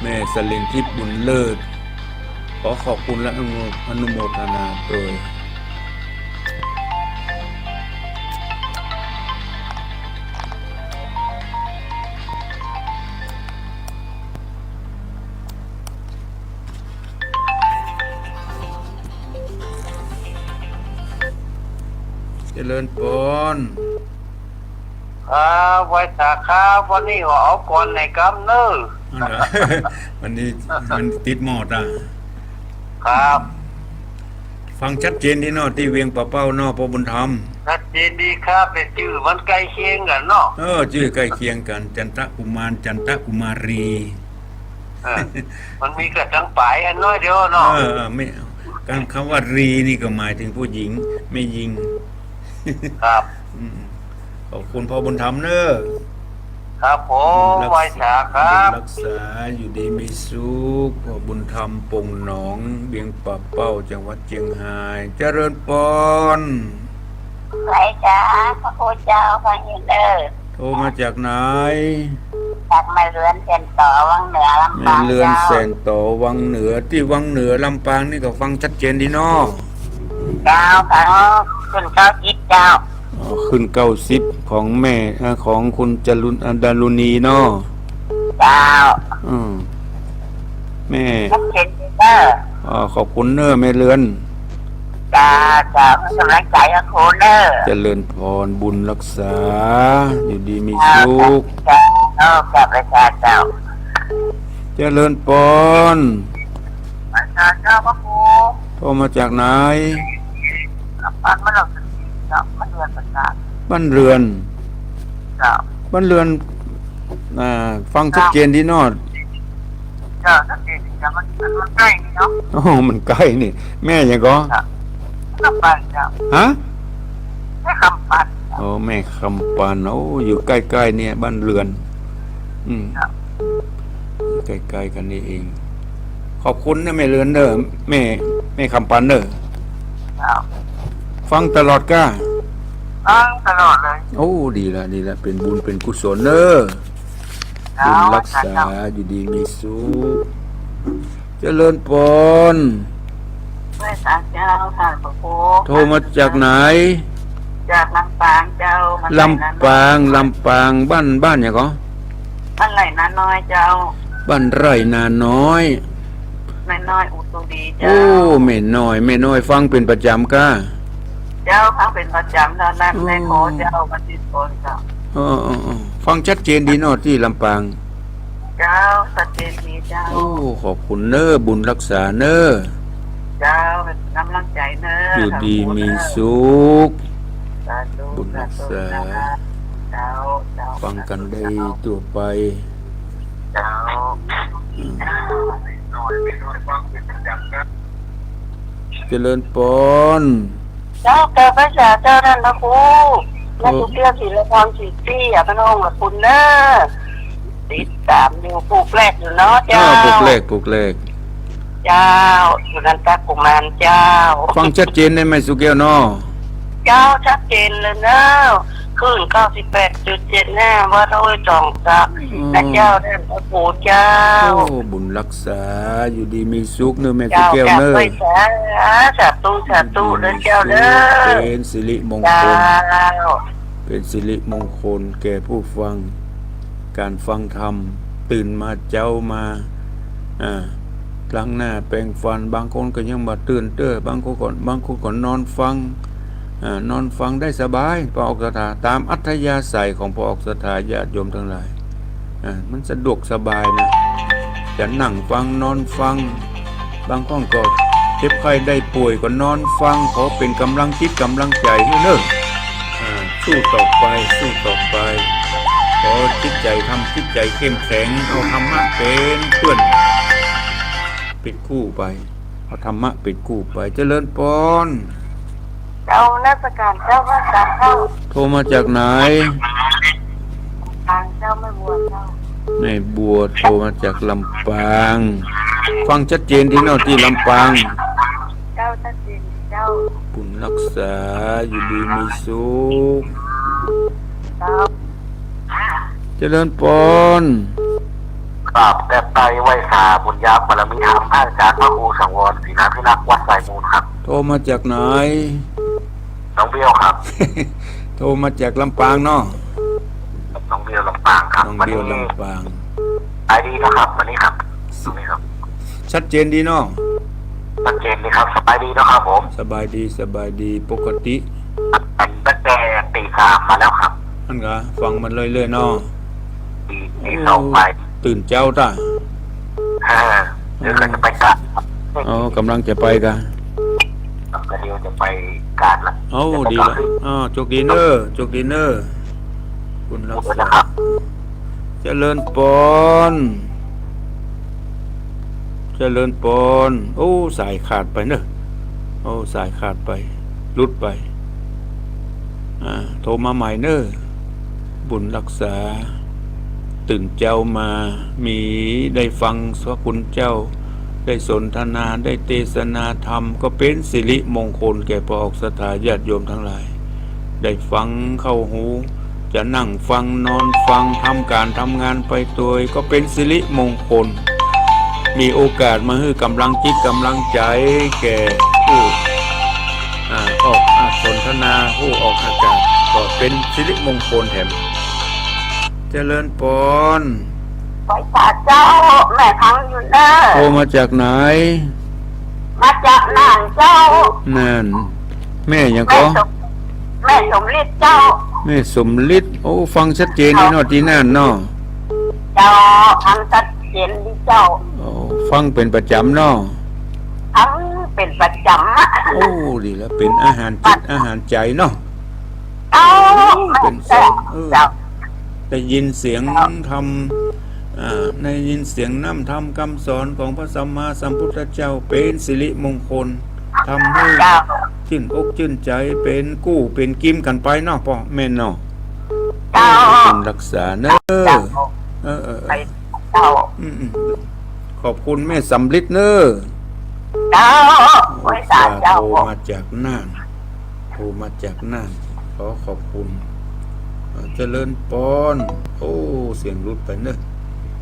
Speaker 2: แม่สลินทิพย์บุญเลิศขอขอบคุณและอนุโมทนาโดย ริญพร
Speaker 3: ไว้สาขาวันนี้ขอเอาก่อนในกำเนิด
Speaker 2: นั่นเหรอ วันนี้มันติดหมอดอ่ะ
Speaker 3: ครับ
Speaker 2: ฟังชัดเจนที่เนอที่เวียงป่าเป้านอพอบุญธรรม
Speaker 3: ชัดเจนดีครับเป็นชื่อมันใกล้เคียงกันเนาะ
Speaker 2: ชื่อใกล้เคียงกัน จันทกุมารจันทกุมารี
Speaker 3: เออมันมีกระจังปลายอันน้อยเดียวเนาะ
Speaker 2: ไม่การคำว่ารีนี่ก็หมายถึงผู้หญิงไม่ยิง
Speaker 3: ครับ
Speaker 2: ขอบคุณพ่อบุญธรรมเนอะ
Speaker 3: ครับผมไว้สาครับ
Speaker 2: รักษาอยู่ดีมีสุขพ่อบุญธรรมปงหนองเบียงป่าเป้าจังหวัดเชียงรายเจริญพร
Speaker 4: ไหลจ้าพระพุทธเจ้าฟังยินเด้อ
Speaker 2: โทรมาจากไหน
Speaker 4: จากมาเรือนเซ็นต่อวังเหนือลำ
Speaker 2: แม่
Speaker 4: ปาง
Speaker 2: เลือน
Speaker 4: เจ้า
Speaker 2: แสนต่อวังเหนือที่วังเหนือลำปางนี่ก็ฟังชัดเจนดีเนาะ
Speaker 4: เจ้าทั้งคุณเจ้าจิตเจ้า
Speaker 2: ขึ้น90ของแม่ของคุณจรุนดารุณีเนาะ
Speaker 4: เจ้า
Speaker 2: แม่
Speaker 4: นักเซ็นเด้อ
Speaker 2: ขอบคุณเนอะแม่เลือน
Speaker 4: จ้าเจ้าเป็นกำลังใจกับคุณเด้อ
Speaker 2: เจริญพรบุญรักษาอยู่ดีมี
Speaker 4: เจ้า
Speaker 2: สุข
Speaker 4: เจ้ากับประชาเจ้า
Speaker 2: เจริญพร
Speaker 4: ประชาเจ้าพระครู
Speaker 2: โทรมาจากไหน
Speaker 4: ปันมันเราเจ้ามันเรือนประชา
Speaker 2: บ้านเรือน
Speaker 4: เจ้า
Speaker 2: บ้านเรือนฟังชัดเจนดีเนอด
Speaker 4: เจ้านักเซ็นเจ้ามันใกล้นี่เนาะ
Speaker 2: โอ้มันใกล้นี่ แม่ยังก็
Speaker 4: คำปันเจ้า
Speaker 2: ฮะ
Speaker 4: ไม่คำปัน
Speaker 2: โอ้แม่คำปานโอ้อยู่ใกล้ๆเนี่ยบ้านเรือน อยู่ใกล้ๆกันนี่เอง ขอบคุณนะแม่เรือนเด้อแม่คำปานเด้อ
Speaker 4: เจ้า
Speaker 2: ฟังตลอดก้า
Speaker 4: ฟังตลอดเลย
Speaker 2: โอ้ดีละเป็นบุญเป็นกุศลเด้อ
Speaker 4: เจ้า
Speaker 2: บุญรักษา
Speaker 4: เจ้า
Speaker 2: อยู่ดีมีสุขเจริญพร
Speaker 4: ไม่สาเจ้าท่านพระครู
Speaker 2: โทรมาจากไหน
Speaker 4: จากลำปางเจ้ามัน
Speaker 2: ลำปางบ้านเนี่ยก็
Speaker 4: มันไหลนาน้อยเจ้า
Speaker 2: บ้านไร่นาน้อย
Speaker 4: ไม่น้อยอุตุดีเจ้า
Speaker 2: โอ้แม่น้อยฟังเป็นประจำก้า
Speaker 4: เจ้าทั้งเป็นประจำเท่านั้นในโคเจ้ามันติดโนเจ้า
Speaker 2: ฟังชัดเจนดีเนอที่ลำปาง
Speaker 4: เจ้าสเตนีเจ้า
Speaker 2: โอ้ขอบคุณเนอบุญรักษาเนอ
Speaker 4: เจ้าเป็นกำลังใจเนอะ
Speaker 2: อยู่ดีมีสุข
Speaker 4: สาธุ
Speaker 2: บุญรักษา
Speaker 4: เจ้าเจ้า
Speaker 2: ฟังกันได้ตัวไป
Speaker 4: เจ้า
Speaker 2: เจริญพร
Speaker 4: เจ้าเกิดพระเจ้าเจ้าท่านพระครูและทุกเรื่องศิลปรศิลปี้อย่าเป็นองค์กับคุณเนอะติดตามอยู่ปลูกแรกอยู่เนาะเจ้า
Speaker 2: ปลูกเลข
Speaker 4: เจ้าสุนันทกุมารเจ้า
Speaker 2: ฟังชัดเจนได้ไหมสุเกลเนอ
Speaker 4: เจ้าชัดเจนเลยเนอะขึ้น98.75ว่าโดยจองซักและเจ้าท่านพระครูเจ้า
Speaker 2: โอ้บุญรักษาอยู่ดีมีสุขเนอแม่สุ
Speaker 4: เจ้า
Speaker 2: เกล
Speaker 4: แก้
Speaker 2: เนอ
Speaker 4: ไปสาธุเด้อเจ้าเด้อ
Speaker 2: เป็นสิริมง
Speaker 4: เจ้า
Speaker 2: คล เป็นสิริมงคลแก่ผู้ฟัง การฟังธรรมตื่นมาเจ้ามาล้างหน้าแปรงฟันบางคนก็ยังมาตื่นบางคนก่อนนอนฟังนอนฟังได้สบายพระออกสถาตามอัธยาศัยของพระออกสถาญาติโยมทั้งหลายมันสะดวกสบายนะจะนั่งฟังนอนฟัง บางคนก็เจ็บไข้ได้ป่วยก็นอนฟังขอเป็นกำลังจิตกำลังใจให้เนอะสู้ต่อไปขอจิตใจทำจิตใจเข้มแข็งเอาธรรมะเป็นเพื่อนปิดคู่ไปเอาธรรมะปิดคู่ไปเจริญพร
Speaker 4: เจ้าราชการเจ้าว่าการเจ้า
Speaker 2: โทรมาจากไหน
Speaker 4: ทางเจ้าไม่บวชเจ้า
Speaker 2: แม่บัวโทรมาจากลำปาง ฟังชัดเจนที่เนอที่ลำปาง
Speaker 4: เจ้าชัดเจนเจ้า
Speaker 2: บุญรักษาอยู่ดีมีสุข
Speaker 4: เจ้า
Speaker 2: เจริญพร
Speaker 3: กราบแต่ไตไว้สาบุญญาบารมีธรรมท่านอาจารย์พระครูสังวรศรีนาพิรักษ์วัดสายมูลครับ
Speaker 2: โทรมาจากไหน
Speaker 3: น้องเบี้ยวครับ
Speaker 2: โทรมาจากลำปางเนาะ
Speaker 3: น้องเบี้ยวลำปางครับ
Speaker 2: น้อง
Speaker 3: วัน
Speaker 2: เบียว
Speaker 3: นี้
Speaker 2: ลำปาง
Speaker 3: ไอดีนะครับวันนี้ครับตรงนี้ครับ
Speaker 2: ชัดเจนดีเนาะ
Speaker 3: ชัดเจนเลยครับสบายดีนะครับผม
Speaker 2: สบายดีปกติ
Speaker 3: เป็นตั้งแต่ตีสามมาแล้วครับ
Speaker 2: อันก็ฟังมันเรื่อยๆเนาะ
Speaker 3: ตีสองไป
Speaker 2: ตื่นเจ้าต้า
Speaker 3: เดี๋ยวก็จะไปกาด
Speaker 2: อ๋อกำลังจะไปกัน
Speaker 3: ก็เดี๋ยวจะไปกาดละ
Speaker 2: โอ้ดีแล้วอ๋อโชคดีเนอร์โชคดีเนอร์คุณรักษา
Speaker 3: นะครับ
Speaker 2: เจริญปนเจริญปนโอ้สายขาดไปเนอะโอ้สายขาดไปลุดไปโทรมาใหม่เนอะบุญรักษาตื่นเจ้ามามีได้ฟังพระคุณเจ้าได้สนทนาได้เทศนาธรรมก็เป็นสิริมงคลแก่พระออกศรัทธาญาติโยมทั้งหลาย ได้ฟังเข้าหูจะนั่งฟังนอนฟังทำการทำงานไปตัวก็เป็นสิริมงคลมีโอกาสมาให้กำลังจิตกำลังใจแก่ผู้ออกสนทนาผู้ออกอากาศก็เป็นสิริมงคลแถมเจริญปน
Speaker 4: ไปฝากเจ้าแม่พังอยู่เด้อ
Speaker 2: โทรมาจากไหน
Speaker 4: มาจากนานเจ้า
Speaker 2: นั่นแม่ยัง
Speaker 4: แม่
Speaker 2: ก็
Speaker 4: แม่สมฤทธิ์เจ้า
Speaker 2: แม่สมฤทธิ์โอ้ฟังชัดเจนนี่เนาะที่นั่นเนาะ
Speaker 4: เจ้าทำตัดเจนดีเจ้า
Speaker 2: โอ้ฟังเป็นประจำเนาะ
Speaker 4: ทำเป็นประจำอะ
Speaker 2: โอ้ดีแล้วเป็นอาหารจิตอาหารใจเนาะ
Speaker 4: เจ้า
Speaker 2: เป็นส
Speaker 4: เจ้า
Speaker 2: อง
Speaker 4: เจ้า
Speaker 2: ได้ยินเสียงธรรมได้ยินเสียงน้ำธรรมคำสอนของพระสัมมาสัมพุทธเจ้าเป็นสิริมงคลทำให้
Speaker 4: เจ้า
Speaker 2: ชื่นอกชื่นใจเป็นกู้เป็นกิมกันไปเนาะพ่อแม่เนาะ
Speaker 4: เจ้า
Speaker 2: เป็นรักษาเนอะ
Speaker 4: เจ้า
Speaker 2: เอ
Speaker 4: ไปเจ้า
Speaker 2: ขอบคุณแม่สำลิดเนอะ
Speaker 4: เจ้าไว้สาเจ้า
Speaker 2: โทรมาจากน่านโทรมาจากน่านขอขอบคุณเจริญปอนโอ้เสียงรุดไปเนอะ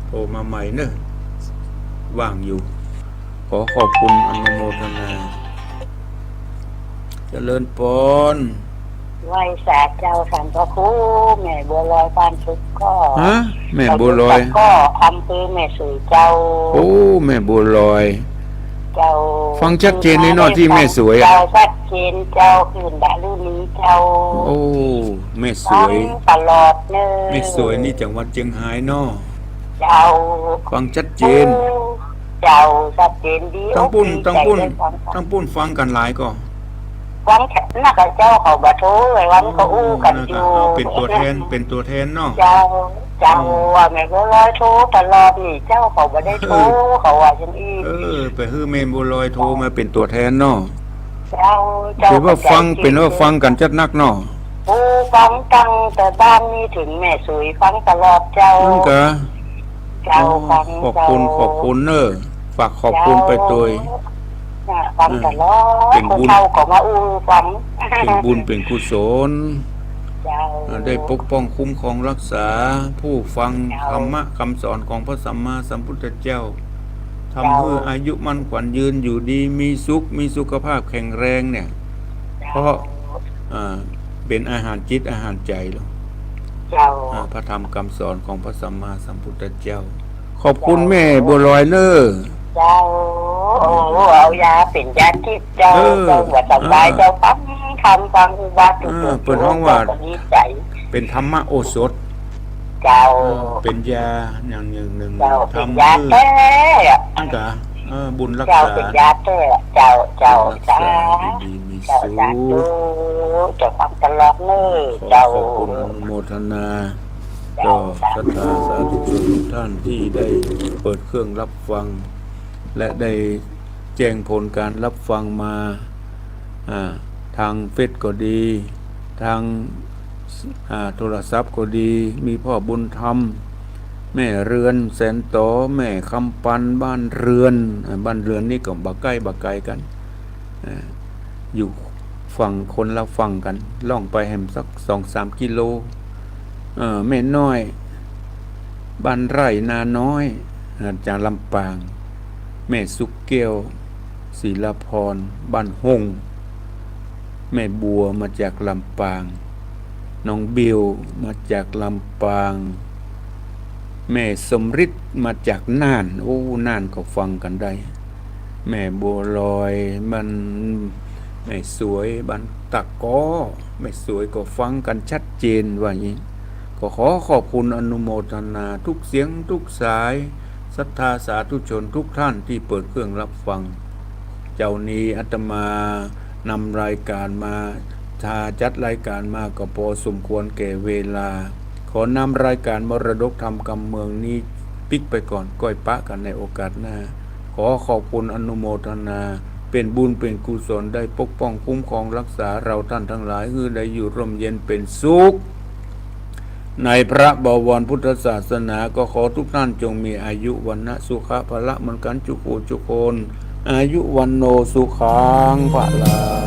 Speaker 2: โทรมาใหม่เนอะว่างอยู่ ขอขอบคุณอนุโมทนาเจริญปอน
Speaker 4: ไว้สาเจ้าสันพระครูแม่บัวลอยปานทุกข์ก็
Speaker 2: ฮะแม่บัวลอย
Speaker 4: ก็ทำคือแม่สื่อเจ้า
Speaker 2: โอ้แม่บัวลอย
Speaker 4: เจ้า
Speaker 2: ฟังชัดเจนในนอที่แม่สวยอะ
Speaker 4: เจ้าชัดเจนเจ้าคืนดาลุลีเจ้า
Speaker 2: โอ้แม่ส
Speaker 4: ฟั
Speaker 2: ว
Speaker 4: ง
Speaker 2: ย
Speaker 4: ตลอดเนอ
Speaker 2: แม่สวยนี่จังหวัดเชียงรายเนาะ
Speaker 4: เจ้า
Speaker 2: ฟังชัดเจน
Speaker 4: เจ้าชัดเจนดี
Speaker 2: ทั้งปุ้น
Speaker 4: ดี
Speaker 2: ทั้งปุ้น
Speaker 4: ใจได้ฟัง
Speaker 2: ทั้งปุ้นฟังกันหลายก็
Speaker 4: วันแค่นักเจ้าเขาบะโทไว้วันเขาอู้กันอยู่
Speaker 2: เอาเป็นตัวแทนเป็นตัวแทนเนาะ
Speaker 4: เจ้าว่าแม่บัวลอยโทรตลอดนี่เจ้าเขาบ่ได้โทรเขาว่าฉันอีก
Speaker 2: ไปฮื้อแม่บัวลอยโทรมาเป็นตัวแทนเนาะ
Speaker 4: เจ้า
Speaker 2: เป็นว่าฟังเป็นว่าฟังกันจัดนักเนาะ
Speaker 4: ผู้ฟังตั้งแต่บ้านนี้ถึงแม่สวยฟังตลอดเจ้า
Speaker 2: นั่นกะ
Speaker 4: เจ้าฟัง
Speaker 2: ขอบคุณขอบคุณเนอะฝากขอบคุณไปตัว
Speaker 4: ฟังตลอด
Speaker 2: เป็น
Speaker 4: คน
Speaker 2: บุญ
Speaker 4: เฒ่าก็มาอู้ฟัง
Speaker 2: เป็นบุญเป็นกุศล
Speaker 4: เจ้า
Speaker 2: ได้ปกป้องคุ้มครองรักษา ผู้ฟัง
Speaker 4: เจ้า
Speaker 2: ธรรมะคำสอนของพระสัมมาสัมพุทธเจ้าทำให้อายุมั่นขวัญยืนอยู่ดีมีสุขมีสุขภาพแข็งแรงเนี่ย เพราะเป็นอาหารจิตอาหารใจหรอก
Speaker 4: เจ้า
Speaker 2: พระธรรมคำสอนของพระสัมมาสัมพุทธเจ้า ขอบคุณแม่บัวลอยเนอร์
Speaker 4: เจ้าโอ้เอายาเป็นยาทิพย์เจ้าเจ้าว่าสบายเจ้าฟังฟังว่าทุกๆ
Speaker 2: เปิดห้องว่า
Speaker 4: ดีใจ
Speaker 2: เป็นธรรมะโอสถ
Speaker 4: เจ้า
Speaker 2: เป็นยาอย่างหนึ่ง
Speaker 4: เจ้าเป็น
Speaker 2: ทำ
Speaker 4: ยา
Speaker 2: เพื่อ
Speaker 4: แท้
Speaker 2: อันกะบุญรัก
Speaker 4: เจ้า
Speaker 2: ษา
Speaker 4: เป็นยาแท้เจ้า
Speaker 2: รัก
Speaker 4: เจ้า
Speaker 2: ษาดีมี
Speaker 4: เจ้า
Speaker 2: สุ
Speaker 4: สา
Speaker 2: ข
Speaker 4: ธุเจ้าฟังตลอดเนอ
Speaker 2: ขอ
Speaker 4: เจ้า
Speaker 2: ขอบคุณอนุโมทนา
Speaker 4: เจ้า
Speaker 2: ต่อศรัทธาสาธุชนทุกท่านที่ได้เปิดเครื่องรับฟัง และได้แจ้งผลการรับฟังมาทางเฟซก็ดี ทางโทรศัพท์ก็ดี มีพ่อบุญธรรม แม่เรือนแสนโตแม่คำปันบ้านเรือนนี่ก็บักใกล้กันอยู่ฝั่งคนละฝั่งกันล่องไปแหมสัก 2-3 กิโลแม่น้อยบ้านไร่นาน้อยจากลำปาง แม่สุกเกลศิลาพรบ้านหงแม่บัวมาจากลำปางน้องบิวมาจากลำปางแม่สมฤทธิ์มาจากน่านน่านก็ฟังกันได้แม่บัวลอยมัน ไม่สวยบันตะก้อไม่สวยก็ฟังกันชัดเจนว่าอย่างนี้ก็ขอขอบคุณอนุโมทนาทุกเสียงทุกสายศรัทธาสาธุชนทุกท่านที่เปิดเครื่องรับฟังเจ้านี้อาตมานำรายการมาจัดรายการมาก็พอสมควรแก่เวลาขอนำรายการมรดกธรรมกำเมืองนี้ปิกไปก่อนก้อยปะกันในโอกาสหน้าขอขอบคุณอนุโมทนาเป็นบุญเป็นกุศลได้ปกป้องคุ้มครองรักษาเราท่านทั้งหลายให้ได้อยู่ร่มเย็นเป็นสุขในพระบวรพุทธศาสนาก็ขอทุกท่านจงมีอายุวันนะสุขะพละเหมือนกันจุโกจุโคนอายุวันโนสุขังพละ